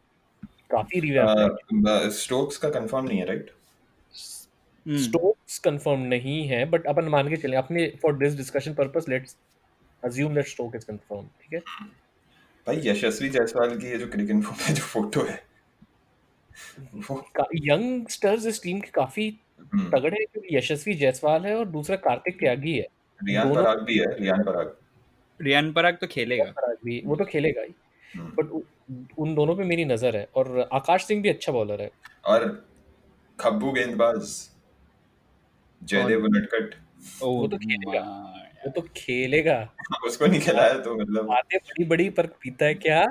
काफी रिवैम्प है। स्टोक्स का कंफर्म नहीं है, राइट? स्टोक्स कंफर्म नहीं है, बट अपन मान के चलें अपने, for this discussion purpose let's assume that Stokes is confirm, ठीक है? भाई यशस्वी जायसवाल की ये जो क्रिकेट इन्फो पे जो फोटो है वो यंगस्टर्स इस टीम के काफी तगड़े हैं, क्योंकि यशस्वी जायसवाल है और दूसरा कार्तिक त्यागी है। रियान दोनों पराग भी है, रियान पराग। रियान पराग तो खेलेगा। पराग भी, वो तो खेलेगा ही, हम्म। बट उन दोनों पे मेरी नजर है। और आकाश सिंह भी अच्छा बॉलर है। और खब्बू गेंदबाज जयदेव उनटकट, वो तो खेलेगा, वो तो खेलेगा। उसको नहीं खिलाया तो मतलब बातें बड़ी बड़ी पर पीता है क्या?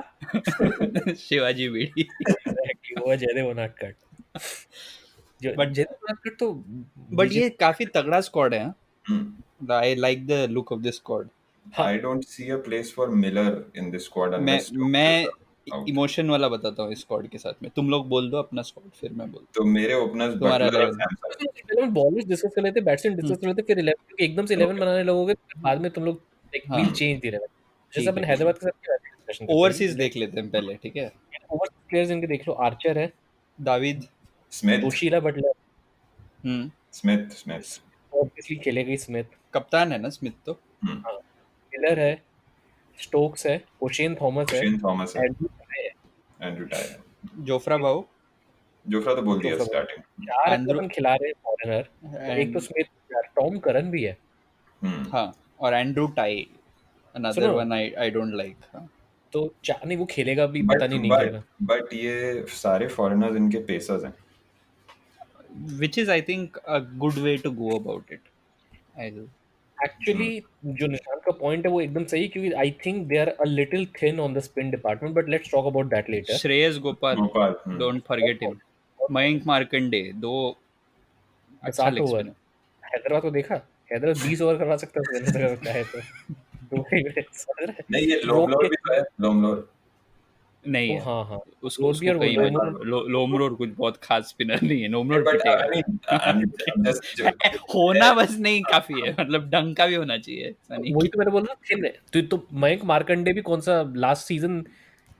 शिवाजी बीड़ी। Exactly, वो है जयदेव उनादकट। जयदेव उनादकट तो बट ये काफी तगड़ा स्क्वाड है। I like the look of this squad. I don't see a place for Miller in this squad unless मैं इमोशन वाला बताता हूँ इस स्क्वाड के साथ में। तुम लोग बोल दो अपना स्क्वाड, फिर मैं बोलता तो मेरे ओपनर्स तुम्हारा बटलर और 11। सैमसन। पहले बॉलर्स डिस्कस कर लेते, बैट्समैन डिस्कस कर लेते, फिर 11, क्योंकि एकदम से 11 बनाने लगोगे तो बाद में तुम लोग लाइक हाँ। Will change the 11। जैसे ठीक अपन है, हैदराबाद के साथ डिस्कशन करते हैं। ओवरसीज देख लेते हैं पहले, ठीक है? ओवरसीज प्लेयर्स इनके देख लो, आर्चर है, दाविद स्मिथ जोशीला बटलर, स्मिथ स्मिथ ऑब्वियसली खेलेगा ही स्मिथ, कप्तान है ना स्मिथ तो। हाँ, मिलर है, स्टोक्स है, ओशेन थॉमस है, शेन थॉमस है, एंड्रू टाई है। एंड्रू टाई है। जोफ्रा भाऊ, जोफ्रा तो बोल दिया जोफ्रा स्टार्टिंग। चार एंड्रू- अपन खिला रहे हैं फॉरेनर, एक तो स्मिथ, टॉम करन भी है। हाँ, और एंड्रू टाई, अनदर सुनो। One I don't like. तो नहीं वो खेलेगा भी, पता नहीं खेलेगा। बट ये सारे फॉरेनर्स इनके पेसर्स हैं। Which is I think a good way to go about it. Actually जो निशांत का पॉइंट है वो एकदम सही, क्योंकि I think they are a little thin on the spin department, but let's talk about that later. Shreyas Gopal, Gopal, don't forget him. Mayank Markande, दो अच्छा 60 लेग ओवर। स्पिनर। हैदराबाद को देखा, हैदराबाद 20 ओवर करवा सकता है अगर चाहे तो। नहीं ये लोमलोर भी तो है, लोमलोर। नहीं है, हाँ हाँ, उसको लोरबी और कहीं लोमरोर- लोमरोर कुछ बहुत खास स्पिनर नहीं है। लोमरोर बट पिटेगा। आई मीन I'm just होना बस नहीं काफी है, मतलब ढंग का भी होना चाहिए। ऐसा नहीं वही तो मैंने बोला थिन है। तो मयंक मार्कंडे भी कौन सा लास्ट सीजन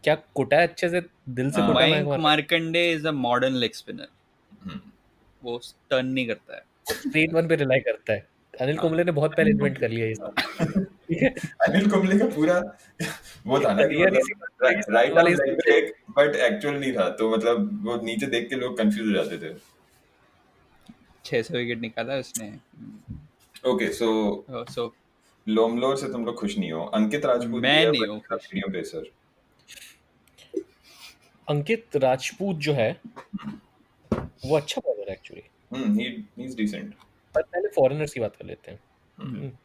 क्या कुटा है अच्छे से, दिल से कुटा Mayank Markande is a modern leg spinner. वो टर्न नहीं करता है, स्ट्रेट वन पे रिलाई करता है। अनिल कुंबले ने बहुत पहले इन्वेंट कर लिया ये सब, ठीक है? अनिल कुंबले का पूरा वो था ना कि Career इसी पर- right arm leg break but actual नहीं था, तो मतलब वो नीचे देख के लोग कंफ्यूज हो जाते थे। 600 विकेट निकाला उसने। ओके सो सो लोमलोर से तुम लोग खुश नहीं हो। अंकित राजपूत मैं भी है, नहीं but हूँ उसका खुश। Medium pacer. अंकित राजपूत जो है वो अच्छा बॉलर है एक्चुअली, ही इज डिसेंट। पर पहले फॉरेनर्स की बात कर लेते हैं।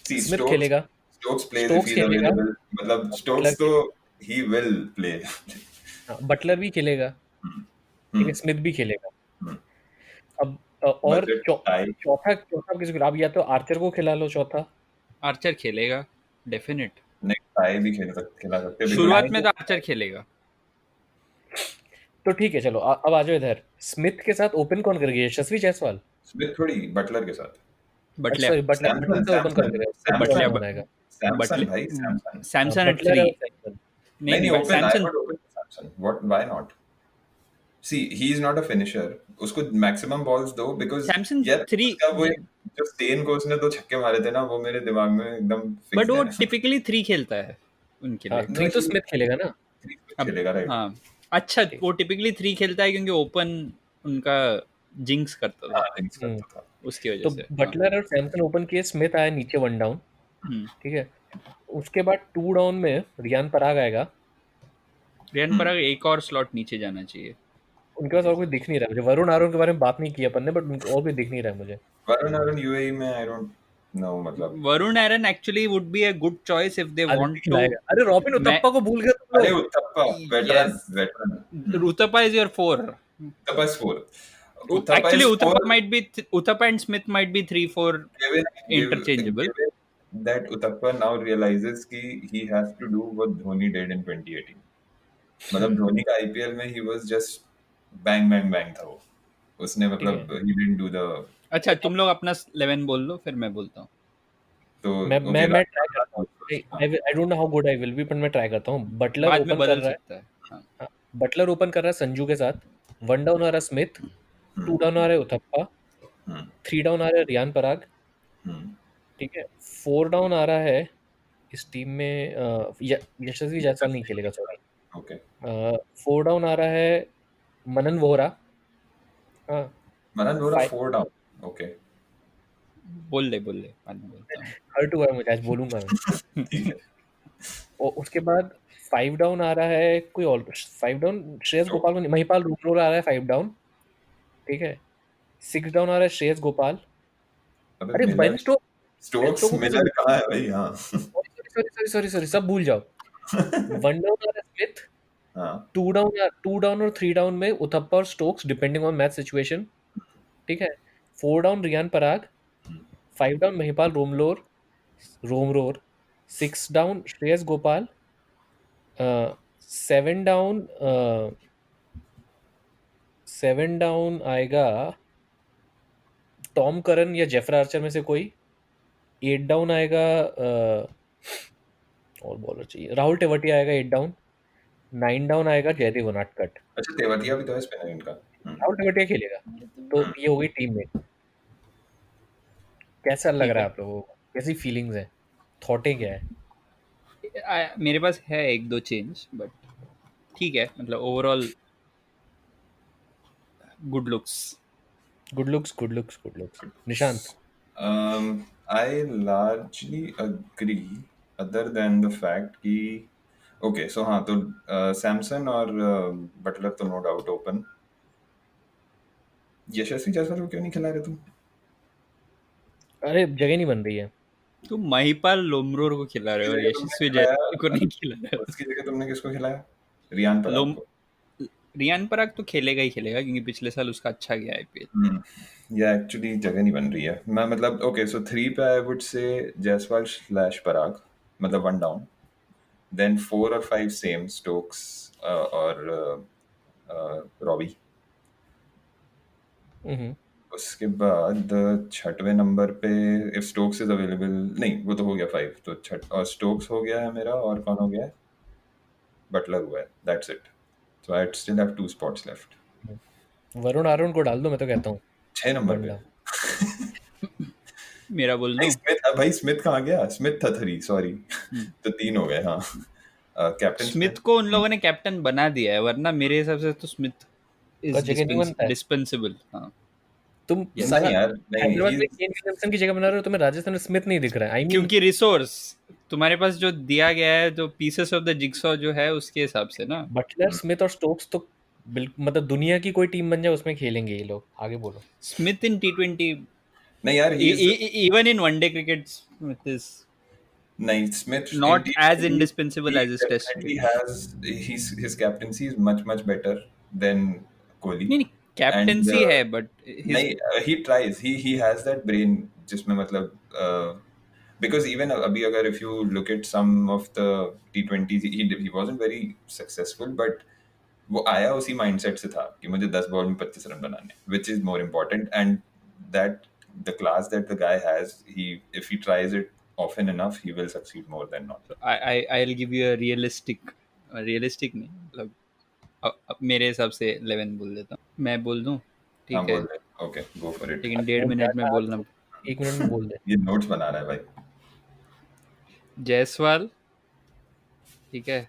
सी स्मिथ खेलेगा, Stokes plays if Stokes he is खेलेगा, अवेलेबल, मतलब स्टोक्स तो ही विल प्ले। हाँ, बटलर भी खेलेगा, ठीक है, स्मिथ भी खेलेगा। अब और चौथा किसी को, आप या तो आर्चर को खिला लो चौथा। आर्चर खेलेगा डेफिनेट। नेक्स्ट टाई भी खिला सकते हैं। शुरुआत में तो आर्चर खेलेगा। तो ठीक है चलो, अब आ जाओ इधर। स्मिथ के साथ ओपन कौन करेगा? यशस्वी जायसवाल? स्मिथ थोड़ी बटलर के साथ। बटलर बटलर से ओपन कर देगा, बटलर बनाएगा। सैमसन भाई, सैमसन। Samson eight Buttler 3। और सैमसन। नहीं open, I Samson would open Samson. What? Why not? See, he is not a finisher. उसको maximum balls दो because Samson यार 3 उसका वो जो स्टेन को उसने 2 छक्के मारे थे ना, वो मेरे दिमाग में एकदम fix बट वो है ना। टिपिकली 3 खेलता है उनके लिए। 3 तो स्मिथ खेलेगा ना। खेलेगा राइट। हाँ अच्छा, वो टिपिकली 3 खेलता है क्योंकि ओपन उनका जिंक्स करता था, Thanks करता था। उसकी वजह तो से। बटलर और सैमसन ओपन किए, स्मिथ आया नीचे 1 डाउन, ठीक है। उसके बाद 2 डाउन में रियान पराग आएगा। रियान पराग एक और स्लॉट नीचे जाना चाहिए। उनके पास और कोई दिख नहीं रहा मुझे। वरुण आरोन के बारे में बात नहीं की अपन ने, बट और कोई दिख नहीं रहा है मुझे। वरुण आरोन यूएई में आई डोंट नो मतलब Varun Aaron actually would be a good choice if they want Aditya to. खिलाएगा। अरे रॉबिन मैं- उतप्पा को भूल गए तुम अरे लोग। Uttappa Yes. Veteran Uthappa is your 4. Uttappa is 4 Uthappa Actually, is Uthappa 4 might be Uthappa and Smith might be 3-4 interchangeable. given that Uthappa now realizes कि he has to do what Dhoni did in 2018 मतलब धोनी का आईपीएल में he was just bang bang bang था वो उसने मतलब he didn't do the अच्छा तुम लोग अपना 11 बोल लो फिर मैं बोलता हूँ. तो मैं okay, ट्राई करता हूँ। आई don't know how good I will be, पर मैं ट्राई करता हूँ। बटलर बाद में ओपन कर बदल रहा है। सकता है. हाँ. हाँ, बटलर ओपन कर रहा है संजू के साथ। 1 डाउन आ रहा है स्मिथ, 2 डाउन आ रहा है उथप्पा, 3 डाउन आ रहा है रियान पराग, ठीक है। 4 डाउन आ रहा है इस टीम में यशस्वी जायसवाल नहीं खेलेगा, सॉरी। okay 4 डाउन आ रहा है मनन वोहरा। हाँ, मनन वोरा Five- 4 down okay बोल ले बाद में बोलता हूँ. हर्ट हुआ है मुझे, आज बोलूंगा मैं। ठीक है और उसके बाद 5 डाउन आ रहा है कोई और। 5 डाउन श्रेयस गोपाल को नहीं, महिपाल रूमरोल आ रहा है 5 डाउन, ठीक है। 6 डाउन आ रहा है श्रेयस गोपाल। अबे अरे मिलर बेन स्टोक्स मिलर कहाँ है भाई हाँ सॉरी सब भूल जाओ। 1 डाउन आ रहा है स्मिथ, हाँ 2 डाउन और 3 डाउन में उथप्पा और Stokes depending on match situation, ठीक है। 4 down Riyan Parag, 5 down Mahipal Lomror, 6 down Shreyas Gopal, 7 down आएगा टॉम करन या जेफर आर्चर में से कोई। 8 डाउन आएगा और बॉलर चाहिए, राहुल तेवतिया आएगा 8 डाउन। 9 डाउन आएगा जयदेव उनादकट। अच्छा तेवतिया भी तो है स्पिनर इनका राहुल तेवतिया खेलेगा। तो ये हो गई टीम में। कैसा लग रहा है आप लोगों को, कैसी फीलिंग्स है, थॉटें क्या है? मेरे पास है 1-2 चेंज बट ठीक है, मतलब overall good looks. Good looks Nishant. I largely agree other than the fact कि okay so हाँ तो सैमसन और बटलर तो नो डाउट ओपन। यशस्वी जायसवाल को क्यों नहीं खिला रहे तुम? अरे जगह नहीं बन रही है। तुम महिपाल लोमरोर को खिला रहे हो और यशस्वी जायसवाल को नहीं खिला रहे हो. उसकी जगह तुमने किसको खिलाया? रियान पराग को। रियान पराग तो खेलेगा ही खेलेगा क्योंकि पिछले साल उसका अच्छा गया आईपीएल. या एक्चुअली जगह नहीं बन रही है। मैं मतलब ओके सो 3 पे I would say Jaiswal slash पराग मतलब 1 डाउन, देन 4 और 5 सेम स्टोक्स और रॉबी। उसके बाद छठवें नंबर पे इफ स्टोक्स इज अवेलेबल, नहीं वो तो हो गया 5, तो छठ और स्टोक्स हो गया है मेरा, और कौन हो गया है? बटलर हुआ है, that's it. So I still have 2 spots left. Varun Aaron को डाल दो, मैं तो कहता हूँ 6 नंबर बंदा। पे मेरा बोल दो. भाई स्मिथ कहाँ गया? स्मिथ था 3, सॉरी तो 3 हो गए। हाँ कैप्टन स्मिथ को उन लोगों ने कैप्टन बना दिया है, वरना मेरे हिसाब से तो स्मिथ का जगह नहीं बनता है। डिस्पेंसिबल. हाँ तुम नहीं यार, नहीं, हैदराबाद में केन विलियमसन की जगह बना रहे हो, तुम्हें राजस्थान में स्मिथ नहीं दिख रहा है। आई मीन क्योंकि रिसोर्स तुम्हारे पास जो दिया गया है, जो पीसेस ऑफ द जिगसॉ जो है उसके हिसाब से ना. बटलर स्मिथ और स्टोक्स तो बिल्कुल मतलब दुनिया की कोई टीम बन जाए उसमें खेलेंगे ये लोग। आगे बोलो। स्मिथ इन T20, नहीं यार even in one day cricket, Smith is नहीं, Smith not in as T20 indispensable he as his test. definitely has his captaincy is much better than Kohli. नहीं कैप्टेंसी And, है but नहीं he tries, he has that brain जिसमें मतलब because even अभी अगर if you look at some of the T20s he wasn't very successful, but वो आया उसी माइंडसेट से था कि मुझे 10 बॉल में 25 रन बनाने, which is more important, and that the class that the guy has, if he tries it often enough he will succeed more than not. I'll give you a realistic नहीं, मतलब अब मेरे हिसाब से 11 बोल देता हूँ. मैं बोल दूँ? ठीक है, बोल दे, okay go for it. लेकिन 1.5 मिनट में बोलना. 1 मिनट में बोल दे। ये नोट्स बना रहा है भाई। जायसवाल, ठीक है,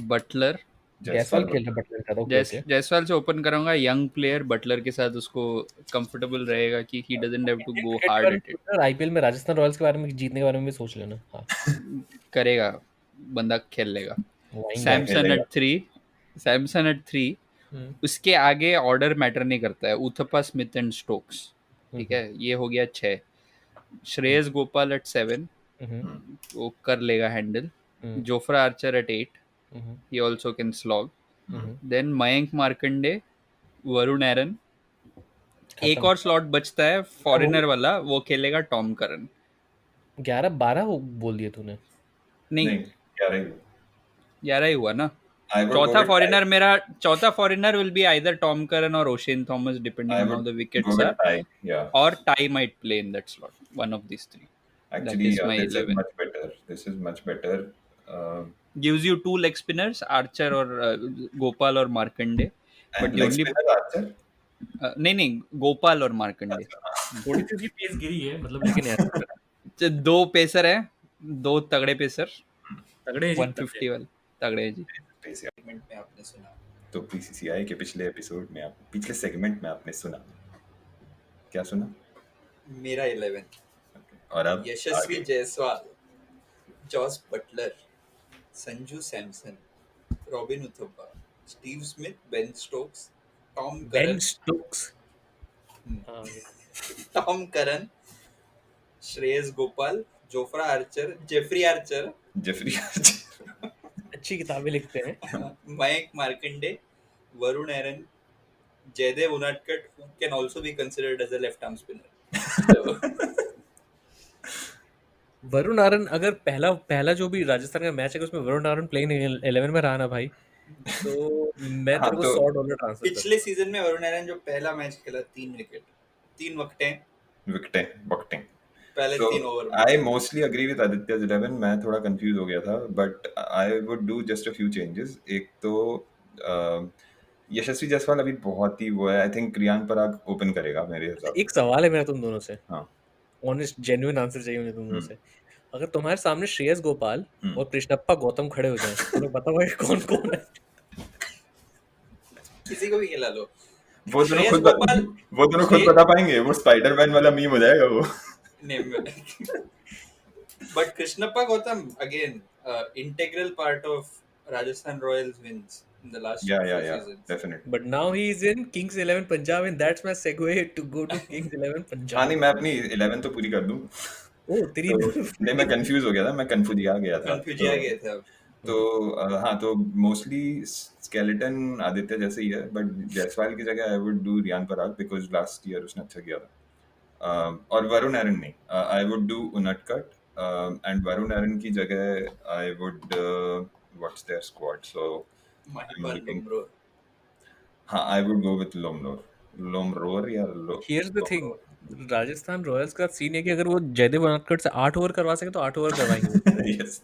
बटलर. जायसवाल खेल रहा बटलर का, तो ओके। जायसवाल से ओपन कराऊंगा, यंग प्लेयर. बटलर के साथ उसको कंफर्टेबल रहेगा कि he doesn't have to go hard at it. IPL में राजस्थान रॉयल्स के बारे में, जीतने के बारे में भी सोच लेना। हाँ करेगा, बंदा खेल लेगा. सैमसन एट 3. उसके आगे ऑर्डर मैटर नहीं करता है. उथप्पा, स्मिथ एंड स्टोक्स, ठीक है, ये हो गया 6. श्रेयस गोपाल at 7, हम्म, वो कर लेगा handle. Hmm, Jofra Archer at 8, hmm, he also can slog. Hmm, Then Mayank Markande, Varun Aaron. एक खत्म. और स्लॉट बचता है फॉरेनर वाला, वो खेलेगा टॉम करन. 11-12 बोल दिए तूने. नहीं, नहीं, 11 ही. 11 ही हुआ ना. I would go चौथा with फॉरेनर Ty. मेरा, चौथा foreigner will be either Tom Curran और Oshane Thomas I depending on how would the go wickets with are, Ty. Yeah. और Tye might play in that slot, one of these three. That Actually, is yeah, my this is 11. much better. This is much better. Gives you two leg spinners, Archer और गोपाल और Markande. And But the leg only spinner Archer. नहीं, गोपाल और मार्कंडे. थोड़ी सी उसकी पेस गिरी है मतलब, लेकिन ऐसा दो पेसर हैं, दो तगड़े पेसर. तगड़े हैं जी, 150 वाले तगड़े हैं जी. सेगमेंट में आपने सुना तो बीसीसीआई के पिछले एपिसोड में आप पिछले सेगमेंट में आपने सुना. क्या सुना? मेरा 11 और अब यशस्वी आगे. Jaiswal, Jos Buttler, Sanju Samson, Robin Uthappa, Steve Smith, Ben Stokes, Tom Ben Curran, Stokes. Tom Curran, Shreyas Gopal, Jofra Archer, Jeffrey Archer, Jeffrey अच्छी किताबें लिखते हैं. मयंक मार्कंडे, वरुण एरन, Jaydev Unadkat, who can also be considered as a left arm spinner. Varun आरन, अगर पहला जो भी राजस्थान का मैच है उसमें वरुण आरन प्लेइंग 11 में रहा ना भाई, तो मैं हाँ, तेरे को तो $100 ट्रांसफर पिछले सीजन में वरुण एरन जो पहला मैच खेला 3 विकेट, 3 विकेटें बकटें. पहले So 3 ओवर में. I mostly agree with Aditya's 11. मैं थोड़ा कंफ्यूज हो गया था, but I would do just a few changes. एक तो यशस्वी जायसवाल अभी बहुत ही वो है. I think Riyan Parag open करेगा मेरे हिसाब से. एक सवाल है मेरा तुम दोनों से, हाँ. ऑनेस्ट जेन्युइन आंसर चाहिए मुझे तुम दोनों से. अगर तुम्हारे सामने श्रेयस गोपाल और कृष्णप्पा गौतम खड़े हो जाएं, तुम्हें बताओ भाई कौन कौन है? किसी को भी खिला लो. वो दोनों श्रेयस खुद गोपाल- बता पाएंगे. वो स्पाइडरमैन वाला मीम हो जाएगा वो. But Krishnappa Gautam, again, integral part of Rajasthan Royals wins in the last Yeah, few yeah, seasons. definitely. But now he is in Kings 11 Punjab and that's my segue to go to Kings 11 हाँ Punjab. नहीं, मैं अपनी 11 तो पूरी कर दूं. ओ तेरी नहीं, मैं कंफ्यूज हो गया था. मैं कंफ्यूजिया गया था. Confugia गए थे अब. तो हाँ, तो मोस्टली स्केलेटन आदित्य जैसे ही है, बट जायसवाल की जगह I would do Riyan Parag because last year उसने अच्छा किया था. और वरुण एरन नहीं, I would do Unadkat, and Varun Aaron की जगह I would what's there squad. So Mahipal Lumror. हाँ, I would go with Lomror या Here's the thing, Rajasthan Royals का सीन है कि अगर वो जयदेव उनादकट से 8 ओवर करवा सके तो 8 ओवर करवाएंगे. Yes,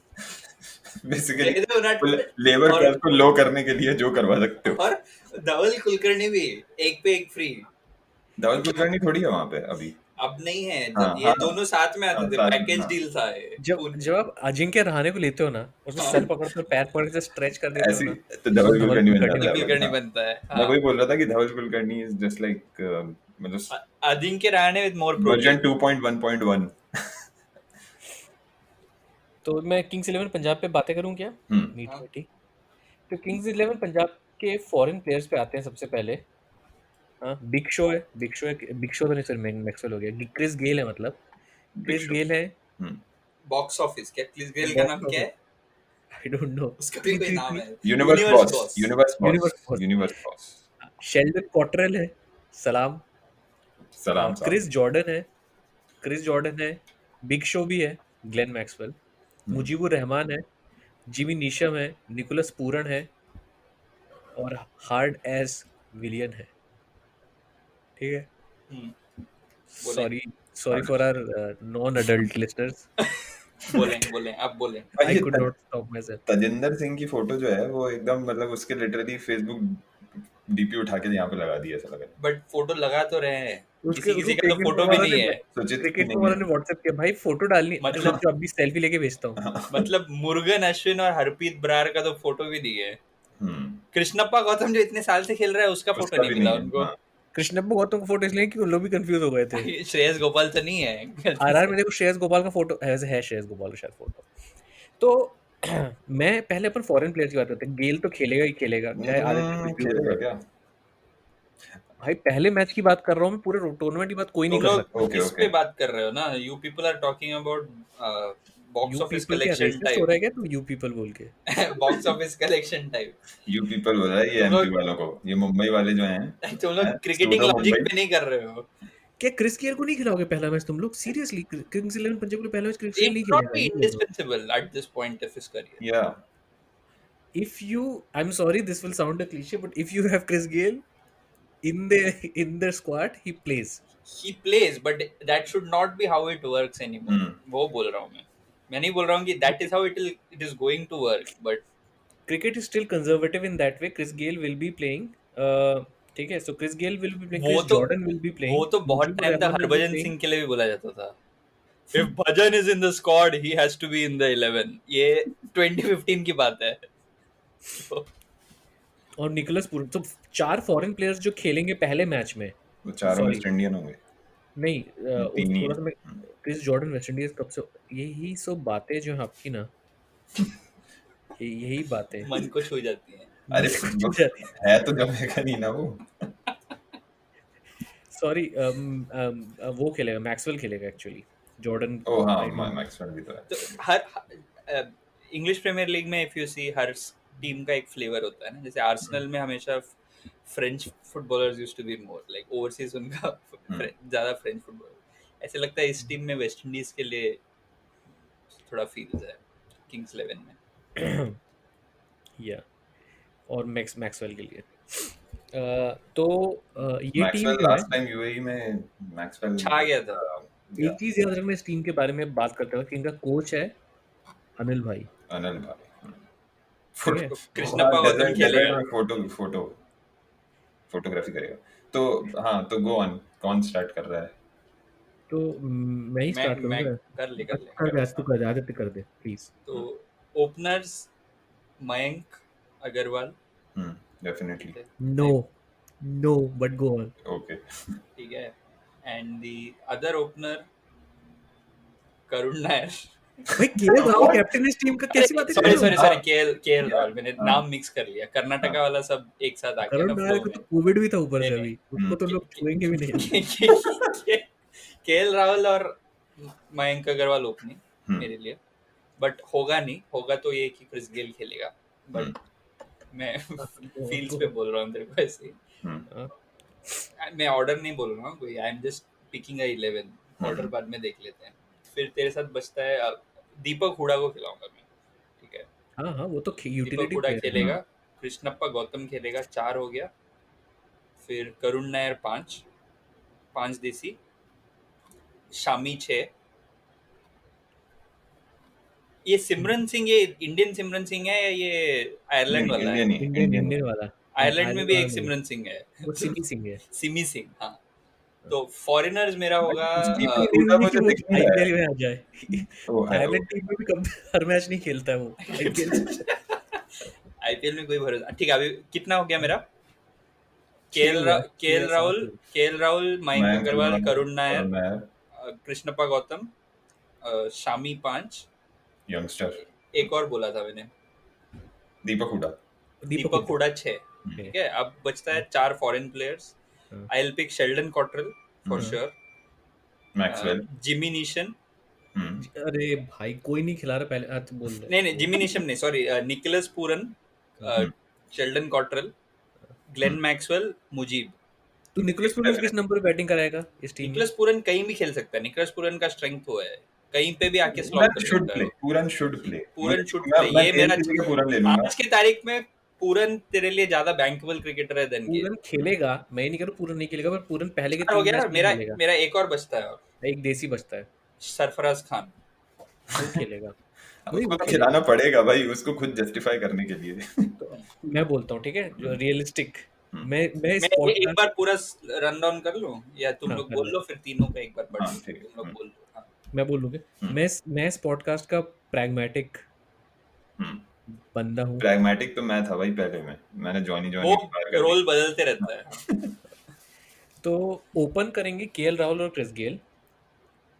basically Jaydev Unadkat labour और- कर्व को लो करने के लिए जो करवा सकते हो. और धवल कुलकर्णी भी एक पे एक फ्री. धवल कुलकर्णी थोड़ी है वहाँ पे अभी. अब नहीं है. हाँ, ये हाँ. दोनों साथ में आते हाँ, थे. साथ में, पैकेज हाँ. डील था ये. जब आप अजिंक्य रहाणे को लेते हो ना, उसमें सर पकड़ कर पैर पकड़ के स्ट्रेच कर देते हो ऐसी ना, तो धवल कुलकर्णी बन कुलकर्णी जाता है. कुलकर्णी हाँ. बनता है. मैं वही बोल रहा था कि धवल कुलकर्णी इज जस्ट लाइक मतलब Ajinkya Rahane with more version project. 2.1.1. तो मैं किंग्स 11 पंजाब पे बातें करूं क्या? मीठी मीठी. तो किंग्स 11 पंजाब के फॉरेन प्लेयर्स पे आते हैं सबसे पहले. हाँ, बिग शो तो नहीं, सर मैक्सवेल हो गया. क्रिस गेल है, मतलब क्रिस गेल है. Box office. क्या क्रिस गेल का नाम क्या है? I don't know. उसका भी कोई नाम है. Universe boss. Universe boss. Sheldon Cottrell है. सलाम. सलाम. क्रिस जॉर्डन है. बिग शो भी है. Glenn Maxwell. मुजीबुर रहमान है. जिमी नीशम है. निकोलस पूरन है. और हार्ड एस विलियन है. ठीक है. Sorry for our non adult listeners. बोलें आप बोलें. I could not stop my self. Tajinder Singh की फोटो जो है वो एकदम मतलब उसके लिटरली फेसबुक डीपी उठा के यहाँ पे लगा दिया ऐसा लगा. बट फोटो लगा तो रहे हैं. उसके किसी का तो फोटो भी नहीं है. सुचित क्रिकेट वाला ने व्हाट्सएप किया, भाई फोटो डालनी, मतलब जो अभी सेल्फी लेके भेजता हूँ. मतलब मुर्गन अश्विन और हरप्रीत बरार का तो फोटो भी नहीं है. कृष्णप्पा गौतम जो इतने साल से खेल रहा है उसका फोटो नहीं मिला उनको. कृष्णप्पा गौतम का फोटो इसलिए कि उन लोग भी कंफ्यूज हो गए थे. श्रेयस गोपाल तो नहीं है. आरआर में देखो श्रेयस गोपाल का फोटो है श्रेयस गोपाल का शायद फोटो. तो मैं पहले अपन फॉरेन प्लेयर की बात करते हैं. गेल तो खेलेगा ही खेलेगा, चाहे आदित्य खेलेगा क्या? भाई पहले मैच की बात कर रहा हूँ मैं, पूरे टूर्नामेंट की बात कोई नहीं तुम कर लोग सकता। Okay, इस okay. पे बात कर रहे हो ना, you people are talking about box you office people क्या कलेक्शन रेसिस्ट हो रहा है क्या तुम यू पीपल बोल के? Type box office collection type. You people बोल रहा है ये तुम एमपी लोग वालों को, ये मुंबई वाले जो हैं, तुम लोग क्रिकेटिंग सूडो लॉजिक मुंबई। पे नहीं कर रहे हो। क्या क्रिस गेल को नहीं खिलाओगे पहला मैच तुम लोग? सीरियसली किंग्स 11 पंजाब को पहला मैच क्रिस He गेल नहीं would not खेलेगा, be ये बोल रहा हूँ। indispensable at this point of his career. Yeah. If you, I'm sorry, this will sound a cliche, but if you have Chris Gayle in the squad, he plays. He plays, but that should not be how it works anymore. वो बोल रहा हूँ मैं नहीं बोल रहा हूँ कि that is how it is going to work, but Cricket is still conservative in that way. Chris Gayle will be playing. ठीक है, so Chris Gayle will be playing. वो Chris तो Jordan will be playing. वो तो बहुत Mujibur टाइम तक Rahman will be Harbhajan playing. Singh के लिए भी बोला जाता था। If Bhajan is in the squad, he has to be in the 11. ये 2015 की बात है। और निकोलस पूरन, तो 4 फॉरेन प्लेयर्स जो खेलेंगे पहले मैच में। वो चारों Sorry. वेस्ट इंडियन होंगे। नहीं, तीन ही थोड़ा हैं। सा मैं क्रिस जॉर्डन वेस्ट इंडीज कब से, यही सब बातें जो हैं आपकी ना, यही बातें मन को छू जाती है। अरे वो है तो जमेगा नहीं ना वो। सॉरी, वो खेलेगा, मैक्सवेल खेलेगा एक्चुअली, जॉर्डन। ओह हाँ, मैक्सवेल भी तो है। तो हर इंग्लिश प्रीमियर लीग में इफ यू सी हर टीम का एक फ्लेवर होता है ना। जैसे आर्सेनल में हमेशा French footballers used to be more like overseas, उनका ज्यादा फ्रेंच फुटबॉल। ऐसे लगता है इस टीम में वेस्ट इंडीज के लिए थोड़ा फील्स है किंग्स 11 में। या और मैक्सवेल के लिए। तो ये टीम मैक्सवेल जो है, लास्ट टाइम यूएई में मैक्सवेल छा गया था। एक चीज याद रखना इस टीम के बारे में बात करते हुए कि इनका कोच है अनिल भाई। अनिल भाई। ठीक है? कृष्णप्पा गौतम खेलेगा। फोटोग्राफी करेगा। तो हाँ, तो गो ऑन, कौन स्टार्ट कर रहा है? तो मैं ही स्टार्ट मैं करूंगा। कर ले कर दे, आज तू कर दे, आदित्य कर दे प्लीज। तो openers Mayank Agarwal. Definitely. No but go on. Okay. ठीक है। And the other opener Karun Nair. भाई केएल राहुल कैप्टन इस टीम का, कैसी बात है? सॉरी केएल राहुल, मैंने नाम मिक्स कर लिया। कर्नाटका वाला सब एक साथ आ गया करुण ना नायर फ्लो को तो में। कोविड भी था ऊपर से, नहीं, अभी उसको तो लोग छुएंगे भी नहीं। केएल राहुल और मयंक अग्रवाल ओपनिंग मेरे लिए, बट होगा नहीं। होगा तो ये कि क्रिस गेल खेलेगा, बट मैं फील्स पे बोल रहा हूँ तेरे को ऐसे। मैं ऑर्डर नहीं बोल रहा हूँ कोई, आई am just picking a 11। Order बाद में देख लेते हैं। फिर तेरे साथ बचता है दीपक हुडा को खिलाऊंगा मैं। ठीक है, हाँ वो तो दीपक यूटिलिटी हुडा प्लेयर है। खेलेगा। कृष्णप्पा गौतम खेलेगा, 4 हो गया। फिर करुण नायर 5 देसी, शामी 6। ये सिमरन सिंह, ये इंडियन सिमरन सिंह है या ये आयरलैंड वाला है? इंडियन वाला। आयरलैंड में भी एक सिमरन सिंह है, वो सिमी सिंह है। सिमी सिंह। हाँ, तो फॉरेनर्स मेरा होगा आईपीएल में आ जाए। वो है, आयरलैंड टीम में भी कभी हर मैच नहीं खेलता है वो आईपीएल में कोई भरोसा। ठीक है, अभी कितना हो गया मेरा? केएल राहुल, मयंक अग्रवाल, करुण नायर, कृष्णप्पा गौतम, शामी 5, यंगस्टर एक और बोला था मैंने, दीपक हुडा 6। ठीक है, अब बचता है 4 foreign players. I will pick Sheldon Cottrell for sure, Maxwell, Jimmy Neesham. अरे भाई कोई नहीं खिला रहा पहले, आज बोल रहे। नहीं जिमी नीशम नहीं, sorry, Nicholas Pooran, Sheldon Cottrell, Glenn Maxwell, Mujeeb. तू निकोलस पूरन किस नंबर पे बैटिंग कराएगा इस टीम में? निकोलस पूरन कहीं भी खेल सकता है। निकोलस पूरन का स्ट्रेंथ वो है, कहीं पे भी आके स्लॉट कर सकता है। पूरन शुड प्ले। ये मेरा पूरन ले लूंगा आज की तारीख में। पूरन तेरे लिए ज्यादा बैंकेबल क्रिकेटर है देन पूरन खेलेगा, मैं नहीं कह रहा पूरन नहीं खेलेगा, पर पूरन पहले के 3 हो गया। मैच मेरा एक और बचता है, और एक देसी बचता है, सरफराज खान। वो खेलेगा। उसको तो खिलाना पड़ेगा भाई, उसको खुद जस्टिफाई करने के लिए। तो मैं बोलता हूँ, ठीक है, जो रियलिस्टिक, मैं एक बार पूरा रन डाउन कर लूं या तुम लोग बोल लो, फिर तीनों पे एक बार बढ़ लो, तुम लोग बोल लो। मैं बोलूंगा, मैं इस पॉडकास्ट का प्रैग्मेटिक बंदा हूँ। प्रैग्मेटिक तो मैं था भाई पहले में, मैंने जॉनी वो रोल बदलते रहता है। तो ओपन करेंगे केएल राहुल और क्रिस गेल।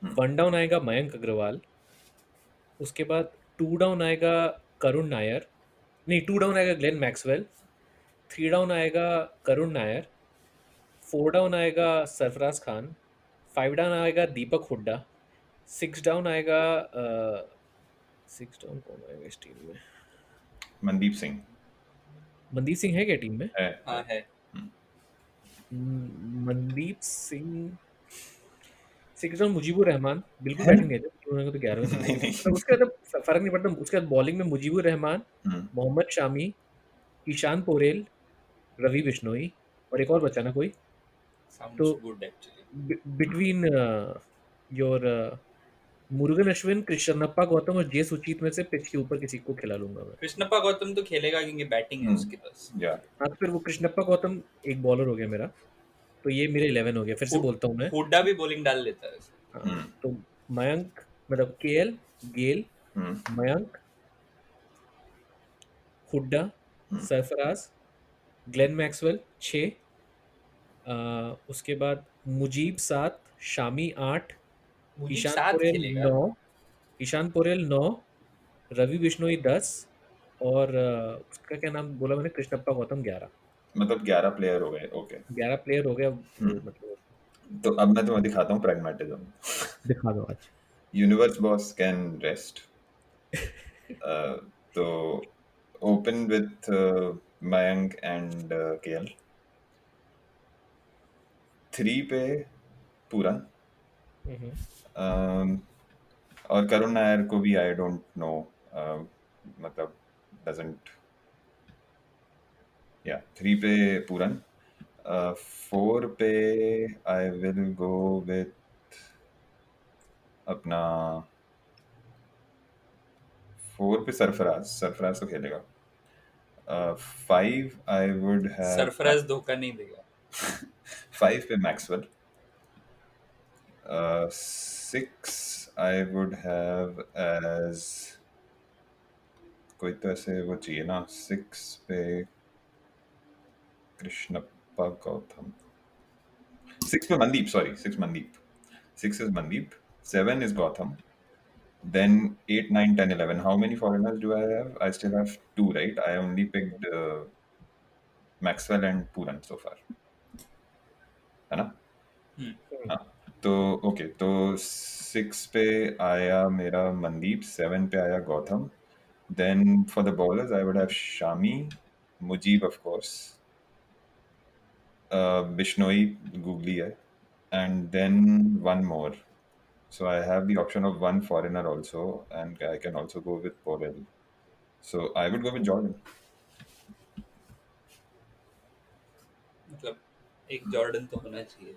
1 डाउन आएगा मयंक अग्रवाल, उसके बाद 2 डाउन आएगा करुण नायर, नहीं 2 डाउन आएगा ग्लेन मैक्सवेल, 3 डाउन आएगा करुण नायर, 4 डाउन आएगा सरफराज खान, 5 डाउन आएगा दीपक हुड्डा, 6 डाउन आएगा 6 डाउन कौन आएगा इस टीम में? मनदीप सिंह मनदीप सिंह है क्या टीम में? है। हाँ है। मनदीप सिंह 6 डाउन मुजीबुर रहमान बिल्कुल बैटिंग है उन्होंने तो 11वें से नहीं नहीं तो उसके बाद फर्क नहीं पड़ता। उसके बाद बॉलिंग में मुजीबुर रहमान, मोहम्मद शामी, ईशान पोरेल, रवि बिश्नोई और एक और बचा ना कोई। Sounds तो good actually. Between your Murugan Ashwin, Krishnappa Gautam और जे सुचीत में से पिच के ऊपर किसी को खिला लूंगा मैं। कृष्णप्पा गौतम तो खेलेगा क्योंकि बैटिंग है उसके पास। या हाँ तो फिर वो कृष्णप्पा गौतम एक बॉलर हो गया मेरा, तो ये मेरे 11 हो गया। फिर से बोलता हूँ मैं। हुड्डा भी बॉलिंग डाल लेता है। हाँ, तो मयंक मतलब केएल, गेल, मयंक, हुड्डा, सरफराज, ग्लेन मैक्सवेल 6, उसके बाद मुजीब 7, शामी 8, मुझे ईशान साथ पोरेल खेलेगा। 9, ईशान पोरेल 9, रवि बिश्नोई 10 और उसका क्या नाम बोला मैंने, कृष्णप्पा गौतम 11। मतलब 11 प्लेयर हो गए। ओके 11 प्लेयर हो गया मतलब। तो अब मैं तुम्हें दिखाता हूँ प्रैग्मेटिज्म। दिखा दो आज। Universe boss can rest. तो open with Mayank and KL, 3 पे पूरन, और करुण नायर को भी आई डोंट नो, मतलब डजंट, या 3 पे पूरन, 4 पे आई विल गो विथ अपना 4 पे सरफराज तो खेलेगा। 5 आई वुड हैव सरफराज धोखा नहीं देगा। 5 पे Maxwell, 6 I would have as कोई तो ऐसे वो चाहिए ना, 6 पे कृष्णप्पा गौतम, 6 पे Mandeep, sorry 6 Mandeep, 6 is Mandeep, 7 is Gotham, then 8, 9, 10, 11. How many foreigners do I have? I still have 2, right? I only picked Maxwell and Pooran so far. है ना? हाँ, तो ओके, तो 6 पे आया मेरा मनदीप, 7 पे आया Gautam, then for the bowlers I would have Shami, Mujib of course, Bishnoi, Googly है, and then one more. So I have the option of one foreigner also, and I can also go with Porel. So I would go with Jordan. मतलब एक जॉर्डन तो होना चाहिए।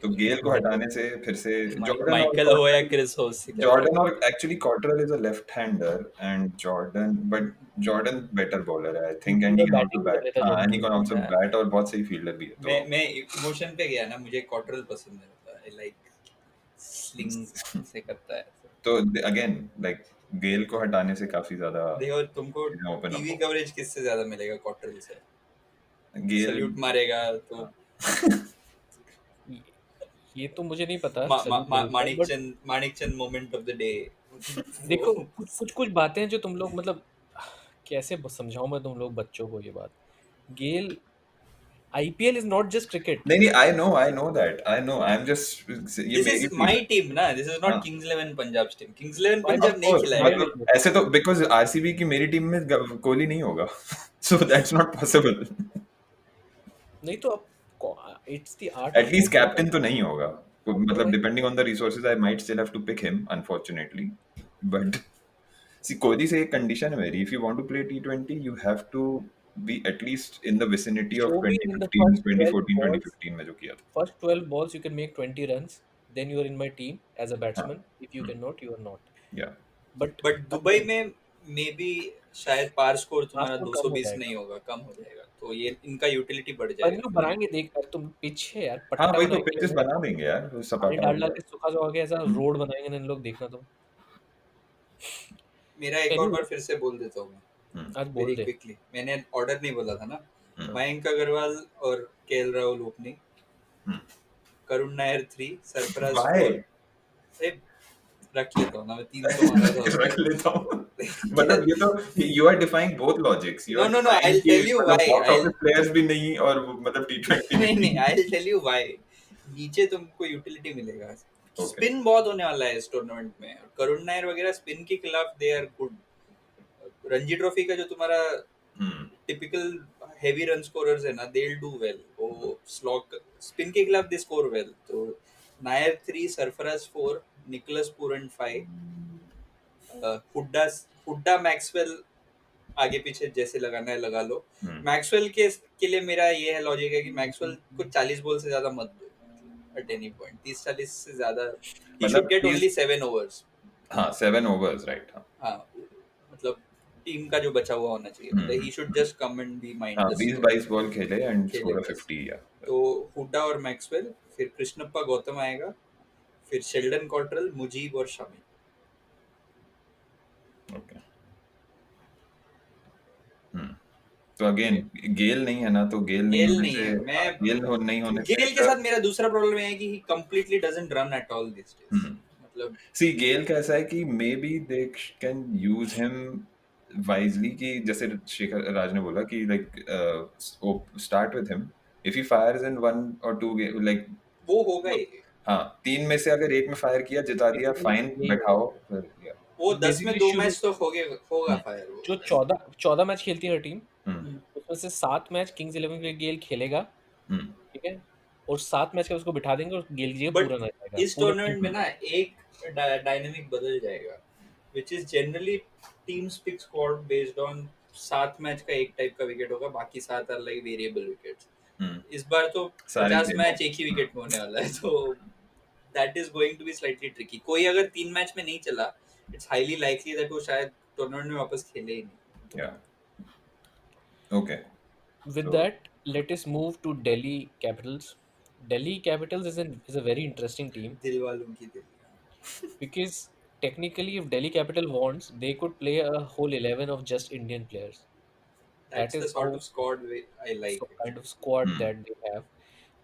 तो गेल को हटाने से फिर से माइकल हो या क्रिस हो, जॉर्डन, और actually Cottrell is a left hander and Jordan better bowler है I think, and he can also bat, and he can also bat, और बहुत सही फील्डर भी है। मैं इमोशन पे गया ना, मुझे कॉटरल पसंद है, आई लाइक स्लिंग से करता है। तो अगेन लाइक गेल को हटाने से काफी ज्यादा देखो तुमको टीवी कवरेज किससे ज्यादा मिलेगा, कॉटरल से। गेल सैल्यूट मारेगा तो ये तो मुझे नहीं पता। Manikchand moment of the day. देखो कुछ बातें हैं जो तुम लोग मतलब कैसे समझाऊं मैं तुम लोग बच्चों को ये बात। गेल IPL is not just cricket. नहीं, I know that. I know. I'm just. This is my team ना. This is not Kings 11 Punjab's team. Kings 11 Punjab नहीं खिलाएगा। ऐसे तो because RCB की मेरी टीम में कोहली नहीं होगा, so that's not possible. नहीं तो it's the art. At least captain तो नहीं होगा. मतलब depending on the resources, I might still have to pick him, unfortunately. But see, Kohli से एक condition है मेरी. If you want to play T20, you have to be at least in the vicinity of 2015, 2014, 2015 में जो किया था. First 12 balls you can make 20 runs, then you are in my team as a batsman. If you cannot, you are not. Yeah. But Dubai में maybe शायद पार स्कोर तुम्हारा 220 नहीं होगा, कम हो जाएगा, तो ये इनका यूटिलिटी बढ़ जाएगा। पर बनाएंगे, देख कर तुम पिच है यार, हाँ वही तो पिचेस बना देंगे यार, सपाटा डाल के सुखा जो आगे ऐसा रोड बनाएंगे ना इन लोग, देखना तुम। मेरा एक और बार फिर से बोल देता हूँ मैं, आज बोल दे क्विकली। मैंने ऑर्डर नहीं बोला था ना। मयंक अग्रवाल और केएल राहुल ओपनिंग, करुण नायर 3, सरफराज 4। रख लेता हूँ ना मैं, 300 मांगा था। रख लेता हूँ। मतलब ये तो you are defying both logics. You No, are no, defying I'll कि tell you मतलब why. box office players भी नहीं और मतलब T20 नहीं भी नहीं, I'll tell you why. नीचे तुमको यूटिलिटी मिलेगा. Okay. स्पिन बहुत होने वाला है इस टूर्नामेंट में. करुण नायर वगैरह स्पिन के खिलाफ they are good. Ranji trophy का जो तुम्हारा टिपिकल हेवी रन स्कोरर्स है ना, दे विल डू वेल. वो स्लॉग स्पिन के खिलाफ दे स्कोर वेल. तो Nair 3, Sarfaraz 4, Nicholas Pooran 5, Hooda Maxwell आगे पीछे जैसे लगाना है लगा लो. मैक्सवेल के लिए मेरा ये है लॉजिक है कि मैक्सवेल को 40 बॉल से ज्यादा मत दो एट एनी पॉइंट. 30-40 से ज्यादा he should get only 7 overs. हाँ 7 overs right. हाँ मतलब टीम का जो बचा हुआ होना चाहिए. मतलब he should just come and be हाँ माइंडलेस. 20-22 बॉल खेले एंड खेले स्कोर बस. 50 या तो हुड्डा और मैक्सवेल, फिर कृष्णप्पा गौतम आएगा, फिर शेल्डन कॉट्रेल, मुजीब और शामी. ओके. तो अगेन गेल नहीं है ना, तो गेल नहीं गेल होने नहीं से है. मैं नहीं होने से गेल के साथ मेरा दूसरा प्रॉब्लम है कि he completely doesn't run at all this days. मतलब सी गेल कैसा है कि maybe they can use him wisely कि जैसे शेखर राज ने बोला कि like start with him if he fires in 1 or 2 like वो होगा ही. हाँ 3 में से अगर 1 में फायर किया जिता दिया फाइन बैठाओ फिर या वो 10 में Basically 2 शुरू- मैच तो होगा फायर. जो 14 मैच खेलती है हर टीम, उसमें से 7 मैच किंग्स 11 के लिए गेल खेलेगा, ठीक है, और 7 मैच के उसको बिठा देंगे और गेल की जगह बट पूरा ना जाएगा. इस टूर्नामेंट में ना एक डायनामिक बदल जाएगा, which is generally teams pick squad based on 7 match का एक टाइप का विकेट होगा, बाकी 7 आर लाइक वेरिएबल विकेट्स. इस बार तो सारे 50 same मैच एक ही विकेट में होने वाला है. तो that is going to be slightly tricky. कोई अगर 3 मैच में नहीं चला, इट्स हाईली लाइकली दैट वो शायद टूर्नामेंट में वापस खेले ही नहीं. या okay. With that, let us move to Delhi Capitals. Delhi Capitals is a very interesting team दिल वालों की दिल. because technically, if Delhi Capital wants, they could play a whole 11 of just Indian players. That's That the is sort how of squad I like. kind of squad that they have.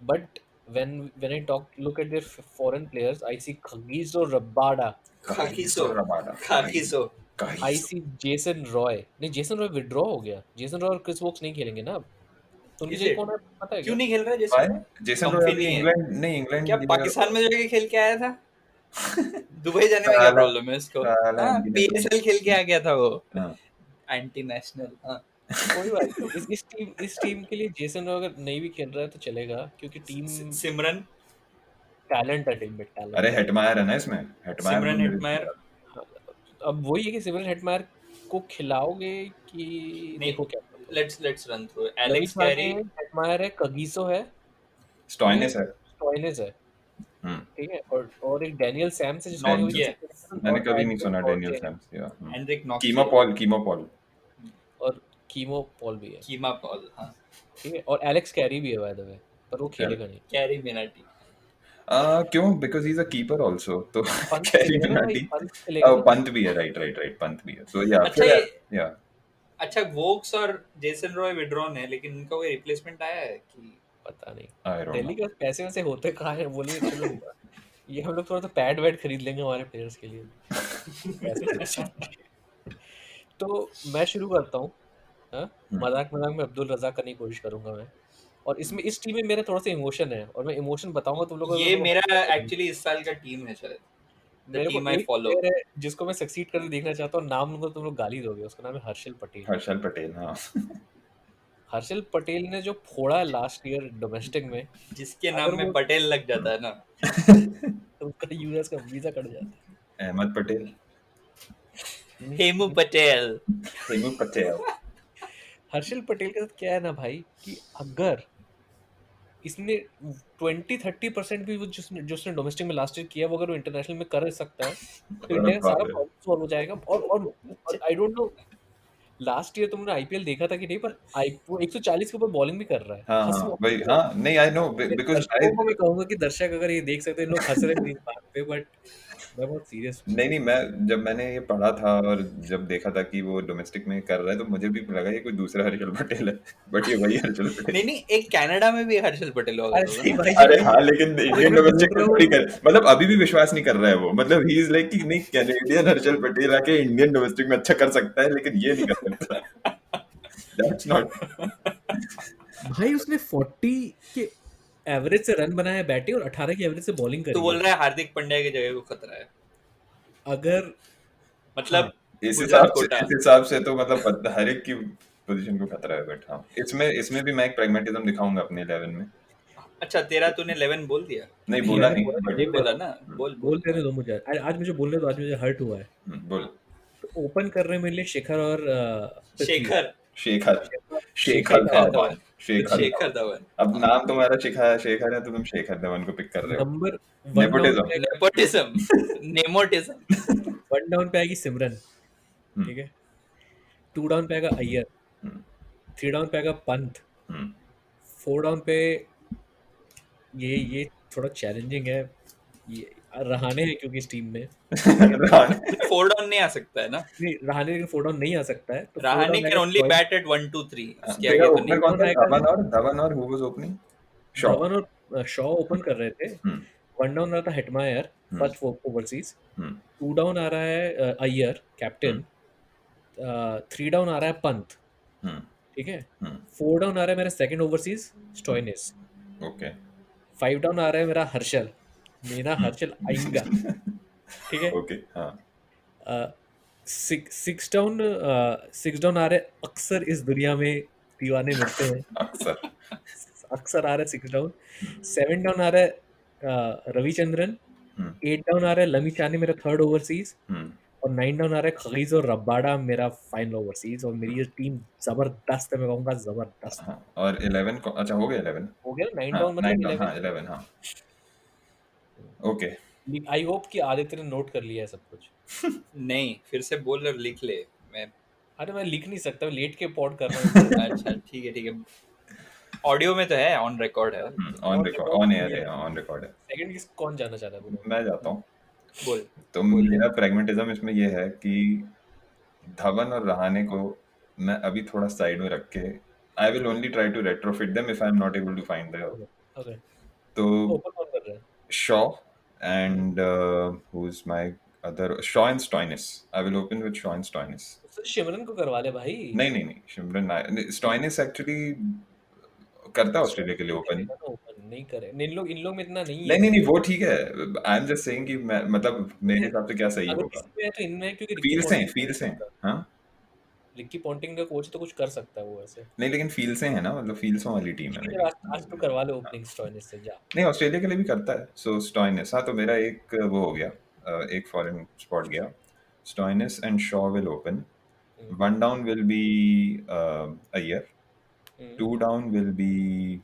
But when I look at their foreign players, I see Khagiso Rabada. Kagiso. I see Jason Roy. नहीं, Jason Roy withdraw हो गया. Jason Roy और Chris Wokes नहीं खेलेंगे ना अब. तो उनकी Is जगह it? कौन है पता है क्यों क्या? नहीं खेल रहा है Why? जैसे? जेसन Comfy रॉय नहीं है. इंग्लैंड क्या पाकिस्तान में जाके खेल के आया था? दुबई जाने में क्या साला- प्रॉब्लम है इसको? साला हाँ, anti-national. PSL खेल के आ गया था वो. हाँ. Anti national. हाँ. कोई बात नहीं. इस टीम के लिए जेसन रॉय अगर नहीं भी खेल रहा है तो चलेगा, क्योंकि टीम सिमरन टैलेंट है, टीम में टैलेंट. अरे हेटमायर है ना इसमें. सिमरन हेटमायर. अब वही है कि सिमरन हेटमायर को खिलाओगे कि देखो क्या. Let's run through. Alex Carey, Hetmyer है, कगीसो है, स्टॉइनिस है. स्टॉइनिस है, ठीक है, और एक डैनियल सैम्स है जिसको Notch है. मैंने कभी नहीं सुना डेनियल सैम्स. या हेनरिक नॉक्स, कीमो पॉल और कीमो पॉल भी है, कीमा पॉल. हाँ, ठीक है, और एलेक्स कैरी भी है बाय द वे, पर वो खेलेगा नहीं. कैरी मिनाटी. क्यों? Because he is a keeper also. तो पंत कैरी खेलेगा ना भाई, मिनाटी. पंत खेलेगा ना. पंत भी है. राइट पंत भी है. तो या अच्छा फिर या अच्छा, वोक्स और जेसन रॉय विड्रॉन है, लेकिन उनका कोई रिप्लेसमेंट आया है कि पता नहीं. I don't really know. का पैसे वैसे होते कहाँ हैं, बोलिए. चलो ये हम लोग थोड़ा सा पैड वैड खरीद लेंगे हमारे प्लेयर्स के लिए. तो मैं शुरू करता हूँ. हाँ, मजाक में अब्दुल रज़ाक करने की कोशिश करूंगा मैं. और इसमें इस टीम में मेरा थोड़ा सा इमोशन है, और मैं इमोशन बताऊंगा तुम लोगों को. ये मेरा एक्चुअली इस साल का टीम है शायद. मेरे टीम को आई एक फॉलो. player है जिसको मैं सक्सीड करके देखना चाहता हूँ. नाम लूंगा तुम लोग गाली दोगे. उसका नाम है हर्षल पटेल. हर्षल पटेल. हाँ. हर्षल पटेल ने जो फोड़ा लास्ट ईयर डोमेस्टिक में, जिसके नाम में पटेल लग जाता है ना. तो उसका यूएस का वीजा कट जाता है. अहमद पटेल. हेमू पटेल. हेमू पटेल. हर्षल पटेल के साथ क्या है ना भाई, कि अगर इसने 20-30% भी जो उसने डोमेस्टिक में लास्ट ईयर किया, वो अगर वो इंटरनेशनल में कर सकता है तो इंडिया का सारा प्रॉब्लम सॉल्व हो जाएगा. और आई डोंट नो, लास्ट ईयर तुमने आईपीएल देखा था कि नहीं, पर वो 140 के ऊपर बॉलिंग भी कर रहा है। हाँ हंस हाँ वही, हाँ नहीं आई नो बिकॉज दर्शकों को मैं कहूंगा कि दर्शक अगर ये देख सकते हैं, इन लोग हंस रहे हैं इस बात पे, बट मैं बहुत सीरियस हूँ। नहीं मैं जब मैंने ये पढ़ा था और जब देखा था कि वो डोमेस्टिक में कर रहा है तो मुझे भी लगा ये कोई दूसरा हर्षल पटेल है, बट ये वही हर्षल पटेल। नहीं एक कनाडा में भी हर्षल पटेल होगा अरे सही भाई, अरे हाँ लेकिन इंडियन मैं बोल डोमेस्टिक में रहा हूँ। थोड़ी कर, मतलब अभी भी विश्वास नहीं कर रहा है वो, मतलब ही इज लाइक कि नहीं कैनेडियन हर्षल पटेल आके इंडियन डोमेस्टिक में अच्छा कर सकता है, लेकिन ये नहीं कर सकता। दैट्स नॉट भाई उसने 40 के एवरेज से रन बनाया बैटिंग और 18 की एवरेज से बॉलिंग करी तो बोल है। रहा है हार्दिक पांड्या की जगह को खतरा है, अगर मतलब इस गुजरात हिसाब से कोटा। इस हिसाब से तो मतलब हर एक की पोजीशन को खतरा है, बट हाँ इसमें भी मैं एक प्रैग्मेटिज्म दिखाऊंगा अपने 11 में। अच्छा तेरा तूने 11 बोल दिया? नहीं बोला नहीं नहीं बट बोला ना, बोल देने दो मुझे। अरे आज मुझे बोलने दो, आज मुझे हर्ट हुआ है। बोल। तो ओपन कर रहे हैं मेरे लिए शेखर और पृथ्वी। शेखर शेखर धवन। शेखर धवन। अब नाम तुम्हारा शेखर है तो तुम शेखर धवन को पिक कर रहे हो। Number nepotism. नेपोटिज्म 1 डाउन पे आएगी सिमरन, ठीक है। 2 डाउन पे आएगा अय्यर, 3 डाउन पे आएगा पंत, 4 डाउन पे ये थोड़ा चैलेंजिंग है, ये रहाणे है क्योंकि इस टीम में 4 डाउन नहीं आ सकता है ना, नहीं रहाणे, लेकिन 4 डाउन नहीं आ सकता है। तो Rahane can only bat at 1 2 3, उसके आगे तो नहीं। धवन और हु वाज ओपनिंग? धवन और शॉ ओपन कर रहे थे। 1 डाउन रहा था हेटमायर, फर्स्ट ओवरसीज। 2 डाउन आ रहा है अय्यर कैप्टन। 3 डाउन आ रहा है पंत, ठीक है। 4 डाउन आ रहा है मेरा second overseas Stoinis. Okay 5 down आ रहा है मेरा हर्षल, मेरा हर्षल आएगा, ठीक है। ओके हाँ 6 डाउन आ रहे हैं, अक्सर इस दुनिया में दीवाने मिलते हैं, अक्सर आ रहा है 6 डाउन। 7 डाउन आ रहा है रविचंद्रन। 8 डाउन आ रहा है लमिचाने, मेरा थर्ड ओवरसीज। और 9 डाउन आ रहा है खगीज और रब्बाडा, मेरा फाइनल ओवरसीज। और मेरी ये टीम जबरदस्त है, मैं कहूंगा जबरदस्त। हाँ, और 11 अच्छा हो गया 11 हो गया 9 हाँ, डाउन मतलब 11 हाँ ओके। आई होप कि आदित्य ने नोट कर लिया है सब कुछ। नहीं फिर से बोल और लिख ले। अरे मैं लिख नहीं सकता, मैं लेट के पॉड कर रहा हूँ। अच्छा ठीक है ऑडियो में तो है, ऑन रिकॉर्ड है, ऑन एयर है, ऑन रिकॉर्ड है। सेकंड किस कौन जाना चाहता है? मैं जाता हूँ। बोल। तो मेरा प्रैग्मेटिज्म इसमें ये है कि धवन और रहाणे को मैं अभी थोड़ा साइड में रख के I will only try to retrofit them if I am not able to find there. Okay तो ओपन कौन कर रहा है? Shaw and who is my other Shaw and Stoinis. I will open with Shaw and Stoinis. तो शिमरन को करवा ले भाई। नहीं शिमरन स्टोइनिस एक्चुअली करता है ऑस्ट्रेलिया के लिए ओपन नहीं करे, इन लोग में इतना नहीं है। नहीं वो ठीक है, आई एम जस्ट सेइंग कि मतलब मेरे हिसाब से क्या सही होगा। किसी में तो इनमें क्योंकि फील से हाँ रिकी पॉन्टिंग का कोच तो कुछ कर सकता है वो ऐसे। नहीं लेकिन फील से है ना, मतलब फील्सों वाली टीम है। आज तो करवा ले ओपनिंग स्टोइनिस से जा। नहीं ऑस्ट्रेलिया के लिए भी करता है, सो स्टोइनिस। हाँ तो मेरा एक वो हो गया, एक फॉरेन स्पॉट गया। Stoinis and Shaw will open. 1 down will be Iyer. 2 down will be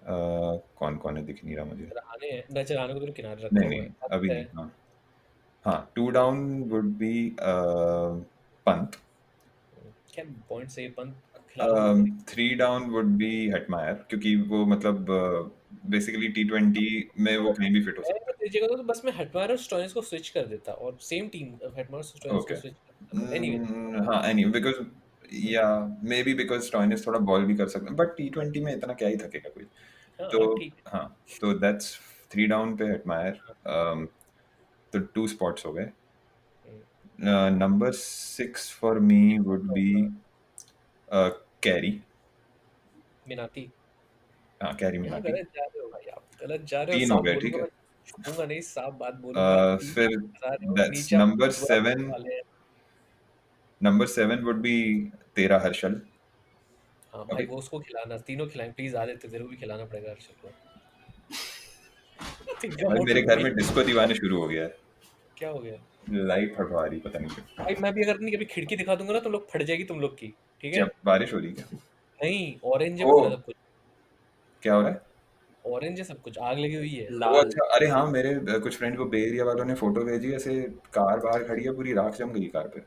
कौन है दिख नहीं रहा मुझे। रहाणे को तो किनारे रखा हुआ है। नहीं अभी नहीं। हाँ 2 डाउन वुड बी पंत। क्या पॉइंट से Pant? 3 down would be Hetmyer, क्योंकि वो मतलब बेसिकली T20 में वो कहीं भी फिट हो सकता है। जगह तो बस मैं हेटमायर और स्टोइनिस को स्विच कर देता और सेम टीम हेटमायर और स्टोइनिस को स्विच करता। एनीवे हाँ एनीवे बिकॉज़ या मे बी बिकॉज़ स्टोइनिस थोड़ा बॉल भी कर सकता है, बट T20 में इतना क्या ही थकेगा कोई। तो हाँ तो दैट्स 3 डाउन पे हेटमायर। तो 2 स्पॉट्स हो गए। Number 6 for me would be carry Minati. हाँ कैरी मिनाती। गलत जा रहे हो भाई आप, गलत जा रहे हो। 3 हो गए ठीक है। छूंगा नहीं, साफ बात बोलूंगा। फिर दैट्स नंबर 7 वुड बी तेरा हर्षल। हाँ भाई वो उसको खिलाना, तीनों खिलाएं प्लीज। आदित्य तेरे को भी खिलाना पड़ेगा हर्षल को। भाई मेरे घर में डिस्को दीवाने शुरू हो गया है। क्या हो गया? लाइट हटवा रही पता नहीं क्यों। भाई मैं भी अगर नहीं कभी खिड़की दिखा दूंगा ना, तुम लोग फट जाएगी तुम लोग की, ठीक है? क्या बारिश हो रही है क्या? नहीं ऑरेंज है पूरा सब कुछ। क्या हो रहा है? ऑरेंज है सब कुछ, आग लगी हुई है। वो अच्छा, अरे हाँ मेरे कुछ फ्रेंड को बे एरिया वालों ने फोटो भेजी, ऐसे कार बाहर खड़ी है पूरी राख जम गई कार पे।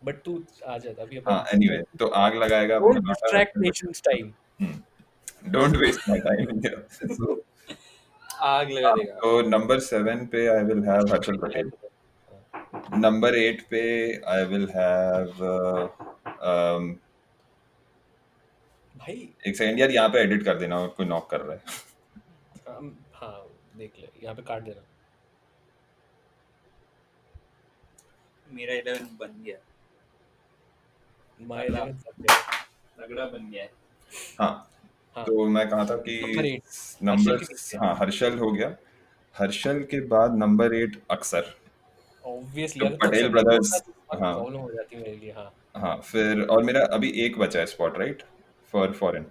बट तू आ जाता अभी हाँ अपन एनीवे तो आग लगाएगा डोंट अपना distractions time. Don't waste my time so आग लगा देगा। तो नंबर 7 पे I will have Harshal Patel, number 8 पे आई विल हैव भाई एक सेकंड यार यहाँ पे एडिट कर देना, कोई नॉक कर रहा है। हाँ देख ले यहाँ पे काट देना। मेरा 11 बन गया, माय तगड़ा। 11 सब्जेक्ट। तगड़ा बन गया है। हाँ हाँ तो मैं कहा था कि नंबर 8 नंबर हर्षल के पीछे हाँ हर्षल हो गया, हर्षल के बाद नंबर 8 अक्सर, ऑब्वियसली तो अगर तू पटेल अक्सर ब्रदर्स। होता तो बहुत हाँ प्रॉब्लम हो जाती मेरे लिए। हाँ हाँ फिर और मेरा अभी एक बचा है स्पॉट राइट फॉर फॉरेन।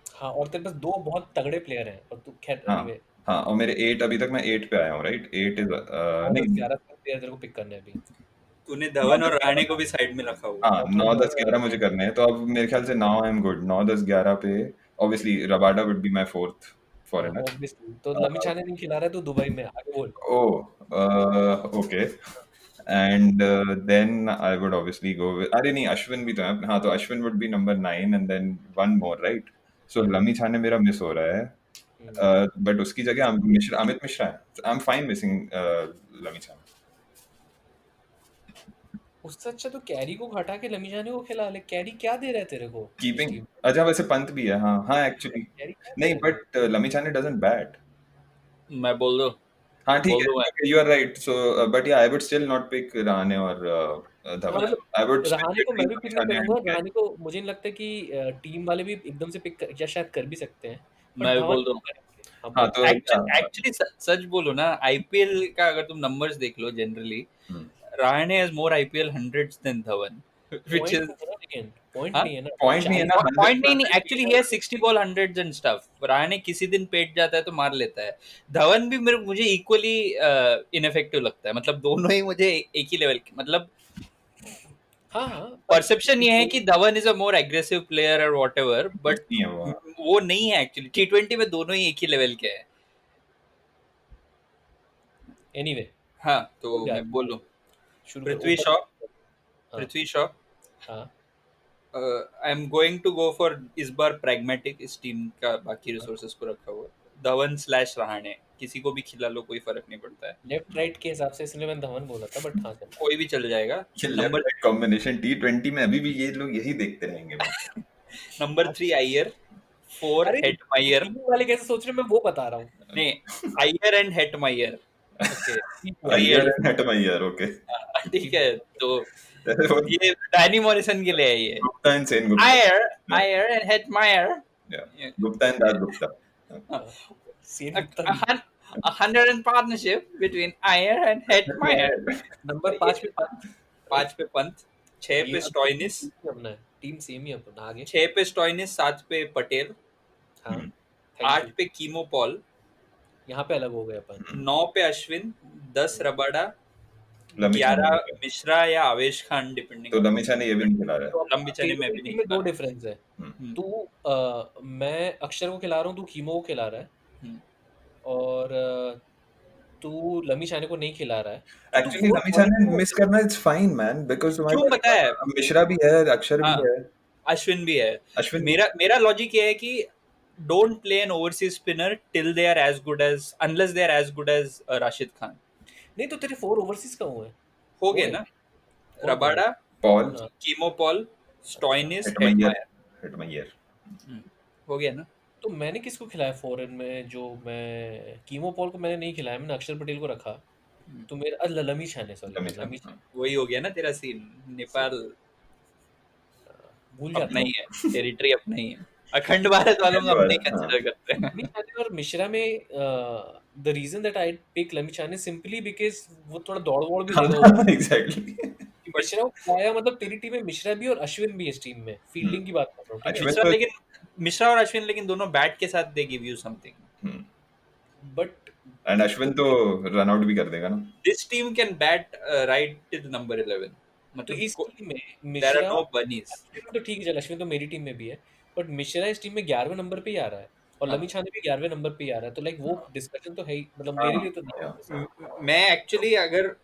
हाँ और तेरे पास दो बहुत तगड़े प्लेयर हैं और तू खैर हाँ एनीवे हाँ और मेरे 8 अभी तक मैं 8 पे आया हूँ राइट, 8 इज 9 10 नहीं 11 प्लेयर तेरे को पिक करने हैं अभी। तूने 9 धवन और 10 रहाणे 11 को भी साइड में रखा हुआ है। हाँ 9 10 11 मुझे करने हैं, तो अब मेरे ख्याल से नाउ आई एम गुड 9 10 11 पे obviously Rabada would be my fourth foreigner. Obviously तो लमिचाने नहीं खिला रहा है तो दुबई में आगे बोल। Okay and then I would obviously go with, अरे नहीं अश्विन भी तो है, हाँ तो Ashwin would be number 9 and then one more right, so Lamichhane मेरा मिस हो रहा है बट उसकी जगह अमित मिश्रा है, आई एम फाइन मिसिंग लमी छाने। उससे अच्छा तो कैरी को हटा के लमिचाने को खिला ले। कैरी क्या दे रहा है तेरे को इस कीपिंग टीम अच्छा वैसे पंत भी है, हाँ हाँ एक्चुअली कैरी क्या दे नहीं रहा है? बट लमी छाने डजंट बैट। मैं बोल दो हाँ ठीक बोल है दूं मैं। ठीक है you are right, so but yeah I would still not pick Rahane और हाँ धवन, मतलब आई वुड स्टिल रहाणे को मैं भी पिक नहीं छाने करूंगा। एंड रहाणे को मुझे नहीं लगता कि टीम वाले भी एकदम से पिक या शायद कर भी सकते हैं मैं बट भी धवन बोल दूं। को करेंगे। हाँ हाँ बोल। तो एक्चुअली सच बोलो ना, आईपीएल का अगर तुम नंबर्स देख लो generally, Rahane has more IPL hundreds than Dhawan, which point is नहीं है ना लेकिन पॉइंट हाँ नहीं है ना। पॉइंट नहीं है ना, पॉइंट नहीं 100% actually he has 60 ball hundreds and stuff. Rahane किसी दिन पेट जाता है तो मार लेता है। धवन भी मुझे इक्वली इनफेक्टिव लगता है, मतलब दोनों ही मुझे एक ही लेवल के, मतलब हाँ हाँ परसेप्शन ये है कि Dhawan is a more aggressive player और व्हाटएवर, बट नहीं है वो। वो नहीं है एक्चुअली। टी20 में दोनों ही एक ही लेवल के हैं। एनीवे हाँ तो हो गया मैं बोलूं शुरू कर पृथ्वी ऊपर। शॉ, हाँ पृथ्वी शॉ। हाँ I am going to go for इस बार प्रैग्मेटिक, इस टीम का बाकी रिसोर्सेज को रखा हुआ है। धवन / रहाणे, किसी को भी खिला लो कोई फर्क नहीं पड़ता है, लेफ्ट राइट के हिसाब से इसलिए मैंने धवन बोला था बट हाँ चल कोई भी चल जाएगा। ये left number right combination T20 में अभी भी ये लोग यही देखते रहेंगे। नंबर 3 आयर, 4 अरे हेटमायर, टीम वाले कैसे सोच रहे हैं मैं वो बता रहा हूँ। नहीं Iyer and Hetmyer, okay Iyer and Hetmyer okay ठीक है। तो ये डैनी मॉरिसन के लिए है ये, Gupta and Sen Gupta, Iyer and Hetmyer, Gupta and Das Gupta, Sen Gupta a 100 partnership between Iyer and Hetmeyer। Number 5 पे पंत। 5 पे पंत, 6 पे स्टॉइनिस, अपना टीम सेम ही अपना आगे। 6 पे स्टॉइनिस, 7 पे पटेल, हाँ 8 पे कीमो पॉल, यहाँ पे अलग हो गए अपन। 9 पे अश्विन, 10 रबाडा, लमी 11 मिश्रा या आवेश खान डिपेंडिंग। तो लमी छाने ये भी नहीं खिला रहा है। तो लंबी चने में भी नहीं में दो खिला। डिफरेंस है। तू मैं अक्षर को खिला रहा हूँ, तू कीमो को खिला रहा है और तू लमी छाने को नहीं खिला रहा है। एक्चुअली लमी छाने मिस करना इट्स फाइन मैन, बिकॉज़ क्यों पता है, मिश्रा भी है, अक्षर भी है, अश्विन भी है। अश्विन मेरा लॉजिक ये है कि don't play an overseas spinner till they are as good as, unless they are as good as Rashid Khan। नहीं तो तेरे 4 ओवरसीज का हुए हो गए ना, Rabada, Paul, Keemo Paul, Stoinis, Hetmyer हो गया ना। तो मैंने किसको खिलाया फॉरेन में? जो मैं कीमो पॉल को मैंने नहीं खिलाया, मैंने अक्षर पटेल को रखा। तो मेरा लमी छाने सॉरी वही हो गया ना तेरा सीन। नेपाल भूल जाता अपना ही है, टेरिटरी अपना ही है, अखंड भारत वालों को अपने कंसीडर करते हैं। लमी छाने और मिश्रा में the reason that I pick Lamichhane simply because वो थोड़ा दौड़ वोड़ भी देगा। एग्जैक्टली मिश्रा को खिलाया, मतलब तेरी टीम में मिश्रा भी और अश्विन भी इस टीम में। फील्डिंग की बात कर रहा हूँ, ठीक है? अश्विन लेकिन मिश्रा और अश्विन लेकिन दोनों बैट के साथ they give you something, but and Ashwin तो रन आउट भी कर देगा ना। This team can bat right till number 11। तो मतलब इस टीम में there are Mishra no bunnies. तो ठीक है चल, अश्विन तो मेरी टीम में भी है बट मिश्रा इस टीम में 11वें नंबर पे ही आ रहा है और लमी छाने भी 11वें नंबर पे ही आ रहा है। तो लाइक वो डिस्कशन तो है ही, मतलब मेरे लिए तो नहीं है। मैं एक्चुअली अगर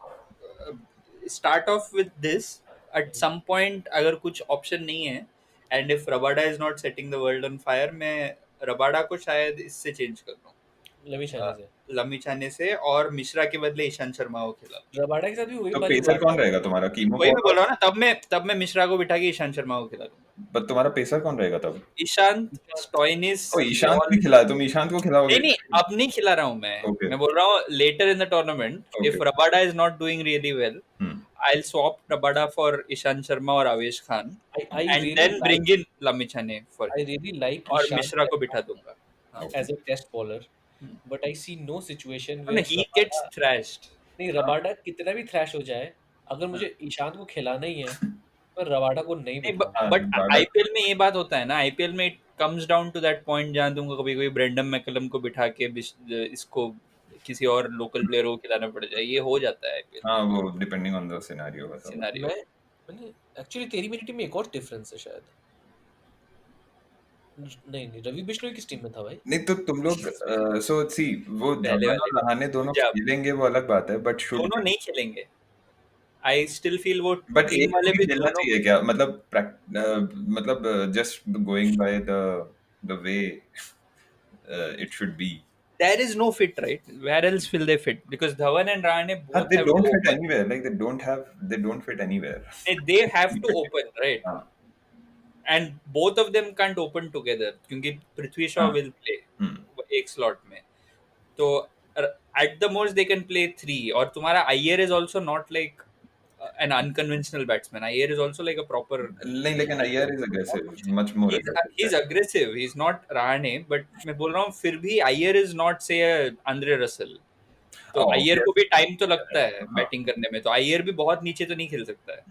start of with this, at some point अगर कुछ ऑप्शन नहीं है and if Rabada is not setting the world on fire, मैं रबाडा को शायद इससे चेंज कर दूं, लमिछाने से। लमिछाने से, और मिश्रा के बदले ईशांत शर्मा को खिला। रबाडा के साथ भी वही तो वाली पेसर बात कौन है। रहेगा तुम्हारा? कीमो वही मैं बोल रहा हूँ ना, तब मैं मिश्रा को बिठा के ईशांत शर्मा को खिला दूंगा। पर तुम्हारा पेसर कौन रहेगा तब? ईशांत, स्टोइनिस, ओ ईशांत भी खिला, तुम ईशांत को खिलाओगे? नहीं अब नहीं खिला रहा हूँ मैं। Okay. मैं बोल रहा हूँ later in the tournament if Okay. Rabada is not doing really well, I'll swap Rabada for Ishan Sharma or Avesh Khan I and really then like- bring in Lamichhane for I really like और Ishan मिश्रा को बिठा दूंगा। as a test bowler, but I see no situation No, where he gets thrashed. नहीं, रबाडा कितना भी थ्रैश हो जाए, अगर मुझे ईशांत को खिलाना ही है, मैं रबाडा को नहीं नहीं, बिठाऊंगा। but IPL में ये बात होता है ना, IPL में it comes down to that point जहाँ तुमको कभी ब्रेंडम मैकलम को बिठा के इसको किसी और लोकल प्लेयर को खिलाना पड़ जाए, ये हो जाता है IPL हाँ, वो डिपेंडिंग ऑन द सिनेरियो है। सिनेरियो। मैंने एक्चुअली तेरी मेरी टीम में एक और डिफरेंस है शायद। नहीं रवि बिश्नोई किस टीम में था भाई? नहीं तो तुम लोग सो सी वो पहले धवन और वाले- रहाणे दोनों जब- खेलेंगे वो अलग बात है, बट शुड दोनों नहीं खेलेंगे। I still feel वो बट टीम एक वाले भी भी खेलना दोनों, चाहिए क्या? मतलब just going by the way it should be. there is no fit, right? Where else will they fit? Because Dhawan and Rahane both They have don't to fit open. anywhere. Like they don't fit anywhere. They have to open, right? हाँ, And both of them can't open together क्योंकि पृथ्वी शॉ हाँ. will play हम्म, एक slot में, तो at the most they can play 3, और तुम्हारा Iyer is also not like an unconventional batsman. Iyer is also like a proper, नहीं लेकिन Iyer is aggressive, much more he's aggressive, he's not Rahane, but मैं बोल रहा हूँ फिर भी Iyer is not say Andre Russell, तो Oh, Iyer yes. को भी टाइम तो लगता है हाँ. बैटिंग करने में, तो Iyer भी बहुत नीचे तो नहीं खेल सकता है।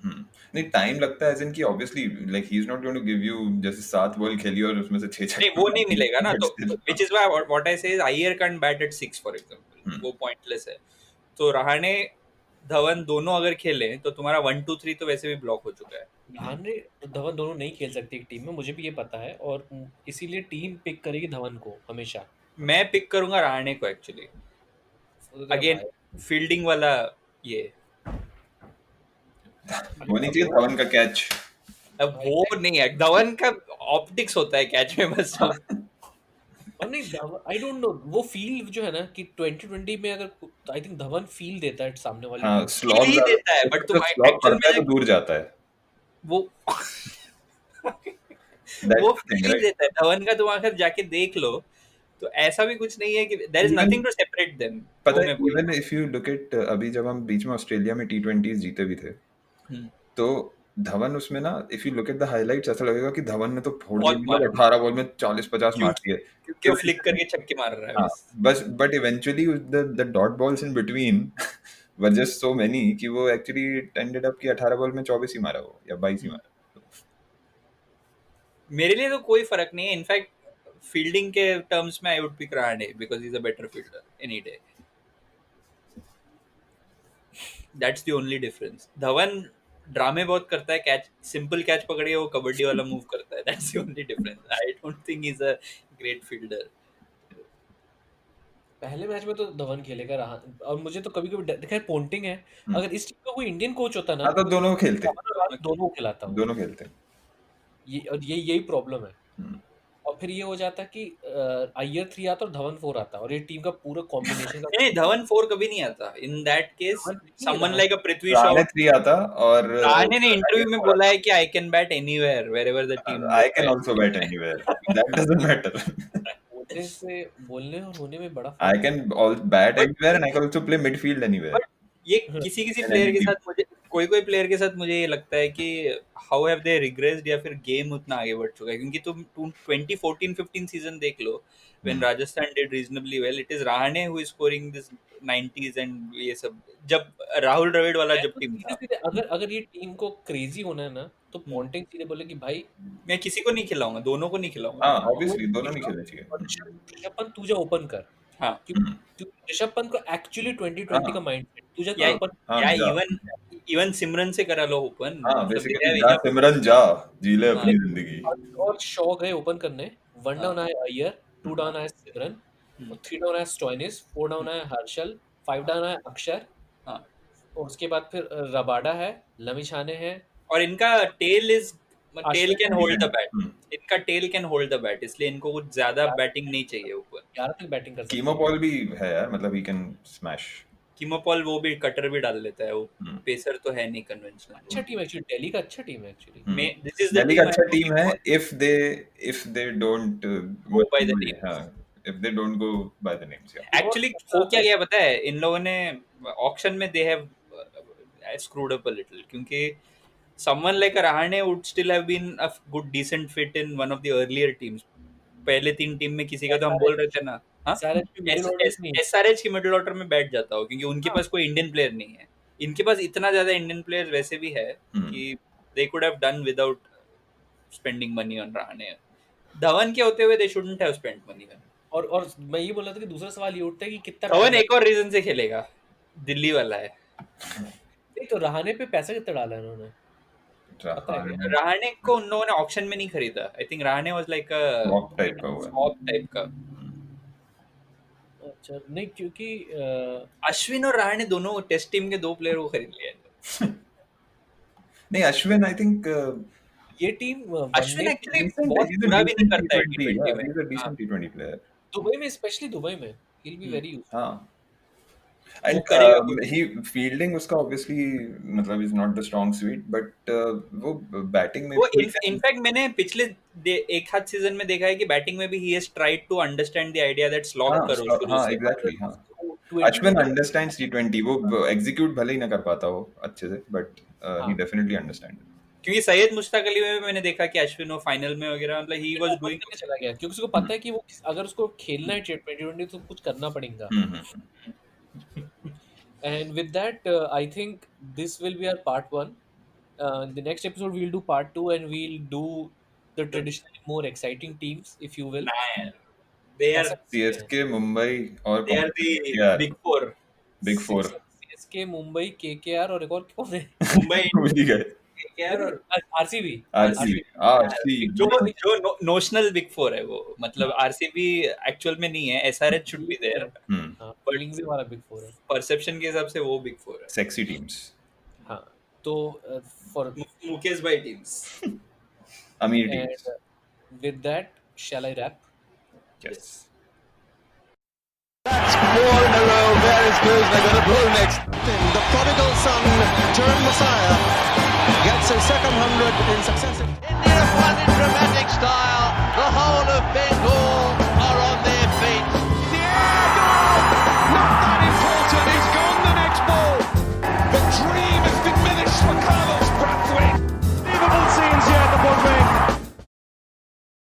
नहीं टाइम लगता है, एज इन की obviously like he is not going to give you जैसे 7 बॉल खेली और उसमें से 6 नहीं वो नहीं मिलेगा ना, तो which is why what I say is Iyer can't bat at 6 for example, वो pointless है। तो रहाणे धवन दोनों अगर खेले तो तुम्हारा 1 2 3 तो वैसे भी ब्लॉक हो चुका है। रहाणे धवन दोनों नहीं खेल सकती एक टीम में, मुझे भी ये पता है, और इसीलिए टीम पिक करेगी धवन को हमेशा। मैं पिक करूंगा रहाणे को एक्चुअली, अगेन फील्डिंग वाला ये, होनी चाहिए धवन का कैच। अब वो नहीं है, धवन का ऑप्टिक्स होता है कैच में बस। और नहीं आई डोंट नो, वो फील जो है ना कि 2020 में अगर आई थिंक धवन फील देता है सामने वाले हाँ को। स्लॉग ही देता है, but तुम स्लॉग actual पड़ता है में तो दूर जाता है। वो That's वो the thing, फील right? देता है धवन का, तुम आकर जाके देख लो तो ऐसा भी कुछ नहीं है कि there is Even- nothing to separate them. पता है even if you look at अभी जब हम बीच में ऑस्ट्रेलिया में T20s जीते भी थे, तो धवन उसमें ना if you look at the highlights ऐसा लगेगा कि धवन ने तो फोड़ बहुत दिया, मारा। 18 बॉल में 40-50 मार दिए। क्यों फ्लिक करके छक्के मार रहा है हाँ, बस। But eventually the dot balls in between were just so many कि वो एक्चुअली एंडेड अप कि 18 बॉल में 24 ही मारा वो या 22 ही मारा। मेरे लिए तो कोई फर्क नहीं है, इनफैक्ट फील्डिंग के टर्म्स में I would pick Rahane because he is a better fielder any day. That's the only difference. Dhawan ड्रामे बहुत करता है, कैच सिंपल कैच पकड़ के वो कबड्डी वाला मूव करता है, that's the only difference. I don't think he is a great fielder. पहले मैच में तो धवन खेलेगा रहा, और मुझे तो कभी कभी देखा पोंटिंग है, अगर इस टीम का कोई इंडियन कोच होता ना हाँ तो दोनों खेलते धवन और राहुल दोनों खिलाता हूँ, दोनों खेलते ये और यही प्रॉब्लम है। हम्म। और फिर ये हो जाता कि अय्यर 3 आता और धवन 4 आता, और ये टीम का पूरा कॉम्बिनेशन का नहीं धवन 4 कभी नहीं आता। इन दैट केस धवन नहीं समवन आता। लाइक अ पृथ्वी शॉ, रहाणे 3 आता और रहाणे ने इंटरव्यू में बोला है कि I can bat anywhere wherever the team. I can also bat anywhere. That doesn't matter. बोलने से बोलने और होने में बड़ा I can all bat anywhere and I can also play midfield anywhere. ये किसी प्लेयर के साथ मुझे कोई प्लेयर के साथ मुझे ये लगता है कि हाउ हैव दे रिग्रेस्ड, या फिर गेम उतना आगे बढ़ चुका है। क्योंकि तुम 2014-15 सीजन देख लो, when Rajasthan did reasonably well, it is Rahane who is scoring this 90s and ये सब, जब राहुल द्रविड़ वाला जब टीम था। अगर ये टीम को क्रेजी होना है ना, तो पोंटिंग सीधे बोले कि भाई मैं किसी को नहीं खिलाऊंगा, दोनों को नहीं खिलाऊंगा। हाँ obviously दोनों नहीं खेलने चाहिए। और ऋषभ पंत तुझे ओपन कर, हाँ क्योंकि ऋषभ पंत को एक्चुअली 2020 का माइंडसेट तुझे या- ओपन हाँ, या जा। इवन सिमरन से करा लो ओपन। हाँ मतलब basically they have जा enough- सिमरन जा जी ले अपनी जिंदगी। और शॉ गए ओपन करने, 1 डाउन आए अय्यर, 2 डाउन आए सिमरन, 3 डाउन आए स्टोइनिस, 4 डाउन आए हर्षल, 5 डाउन आए अक्षर, हाँ। और उसके बाद फिर रबाडा है, लमिछाने है, और इनका tail can hold the bat, hmm. इनका tail can hold the bat, इसलिए इनको कुछ ज्यादा बैटिंग नहीं चाहिए ऊपर। 11 तक बैटिंग कर सकते कीमो पॉल भी है यार, मतलब ही कैन स्मैश। कीमोपॉल वो भी कटर भी डाल लेता है, वो हम्म। पेसर तो है नहीं कन्वेंशनल। अच्छा टीम एक्चुअली, दिल्ली का अच्छा टीम है actually. This is the Delhi का अच्छा टीम है if they don't Go by the names. हाँ, if they don't go by the names, yeah. Actually हो क्या गया पता है, इन लोगों ने ऑक्शन में they have screwed up a little, क्योंकि someone like Rahane would still have been a good decent fit in one of the earlier teams। पहले 3 टीम में किसी का तो हम बोल रहे थे ना, SRH की middle order नहीं है। SRH की मिडिल ऑर्डर में बैठ जाता हो, क्योंकि उनके पास कोई इंडियन प्लेयर नहीं है। इनके पास इतना ज्यादा इंडियन प्लेयर वैसे भी है कि they could have done without spending money on Rahane। Dhawan के होते हुए they shouldn't have spent money on। और मैं ये बोल रहा था कि दूसरा सवाल ये उठता है कि कितना धवन एक और रीजन से खेलेगा, दिल्ली वाला है। नहीं तो रहाने पे पैसा कितना डाला है उन्होंने? रहाणे को उन लोगों ने ऑक्शन में नहीं खरीदा। I think Rahane was like a Swap type का हुआ है। स्वैप टाइप का। अच्छा नहीं, क्योंकि अश्विन और रहाणे दोनों टेस्ट टीम के 2 प्लेयर वो खरीद लिए। नहीं, अश्विन आई थिंक ये टीम अश्विन एक्चुअली बहुत बुरा भी नहीं करता है T20 में। he's a decent T20 player। Dubai में, स्पेशली दुबई में he'll be very useful। हाँ, and he fielding उसका obviously मतलब is not the strong suit, but वो बैटिंग में वो इनफैक्ट मैंने पिछले एक हाथ सीजन में देखा है कि बैटिंग में भी he has tried to understand the idea that slog करो शुरू हाँ से। exactly हाँ। अश्विन understands T20, वो execute भले ही ना कर पाता हो अच्छे से, but he definitely understands। क्योंकि सैयद मुश्ताक अली में मैंने देखा कि अश्विन वो फाइनल में वगैरह मतलब he was doing चला गया, क्योंकि उसको पता है कि वो अगर उसको खेलना है T20 तो कुछ करना पड़ेगा। And with that, I think this will be our part 1. The next episode we'll do part 2 and we'll do the traditionally more exciting teams, if you will. they are CSK, Mumbai और they are the KKR, big four। CSK, Mumbai, KKR और एक और कौन है? मुंबई, भूल ही गए। KKR और RCB। जो नोशनल बिग 4 है वो, मतलब आरसीबी एक्चुअल में नहीं है, SRH should be there, bowling से हमारा बिग 4 है। परसेप्शन के हिसाब से वो बिग 4 है। Sexy teams. हाँ, तो for मुकेश भाई टीम्स, अमीर teams. with that, shall I wrap? Yes। That's 4 in a row. Very good. They're going to blow next. The prodigal son turned Messiah gets his second 100 in successive. India have won in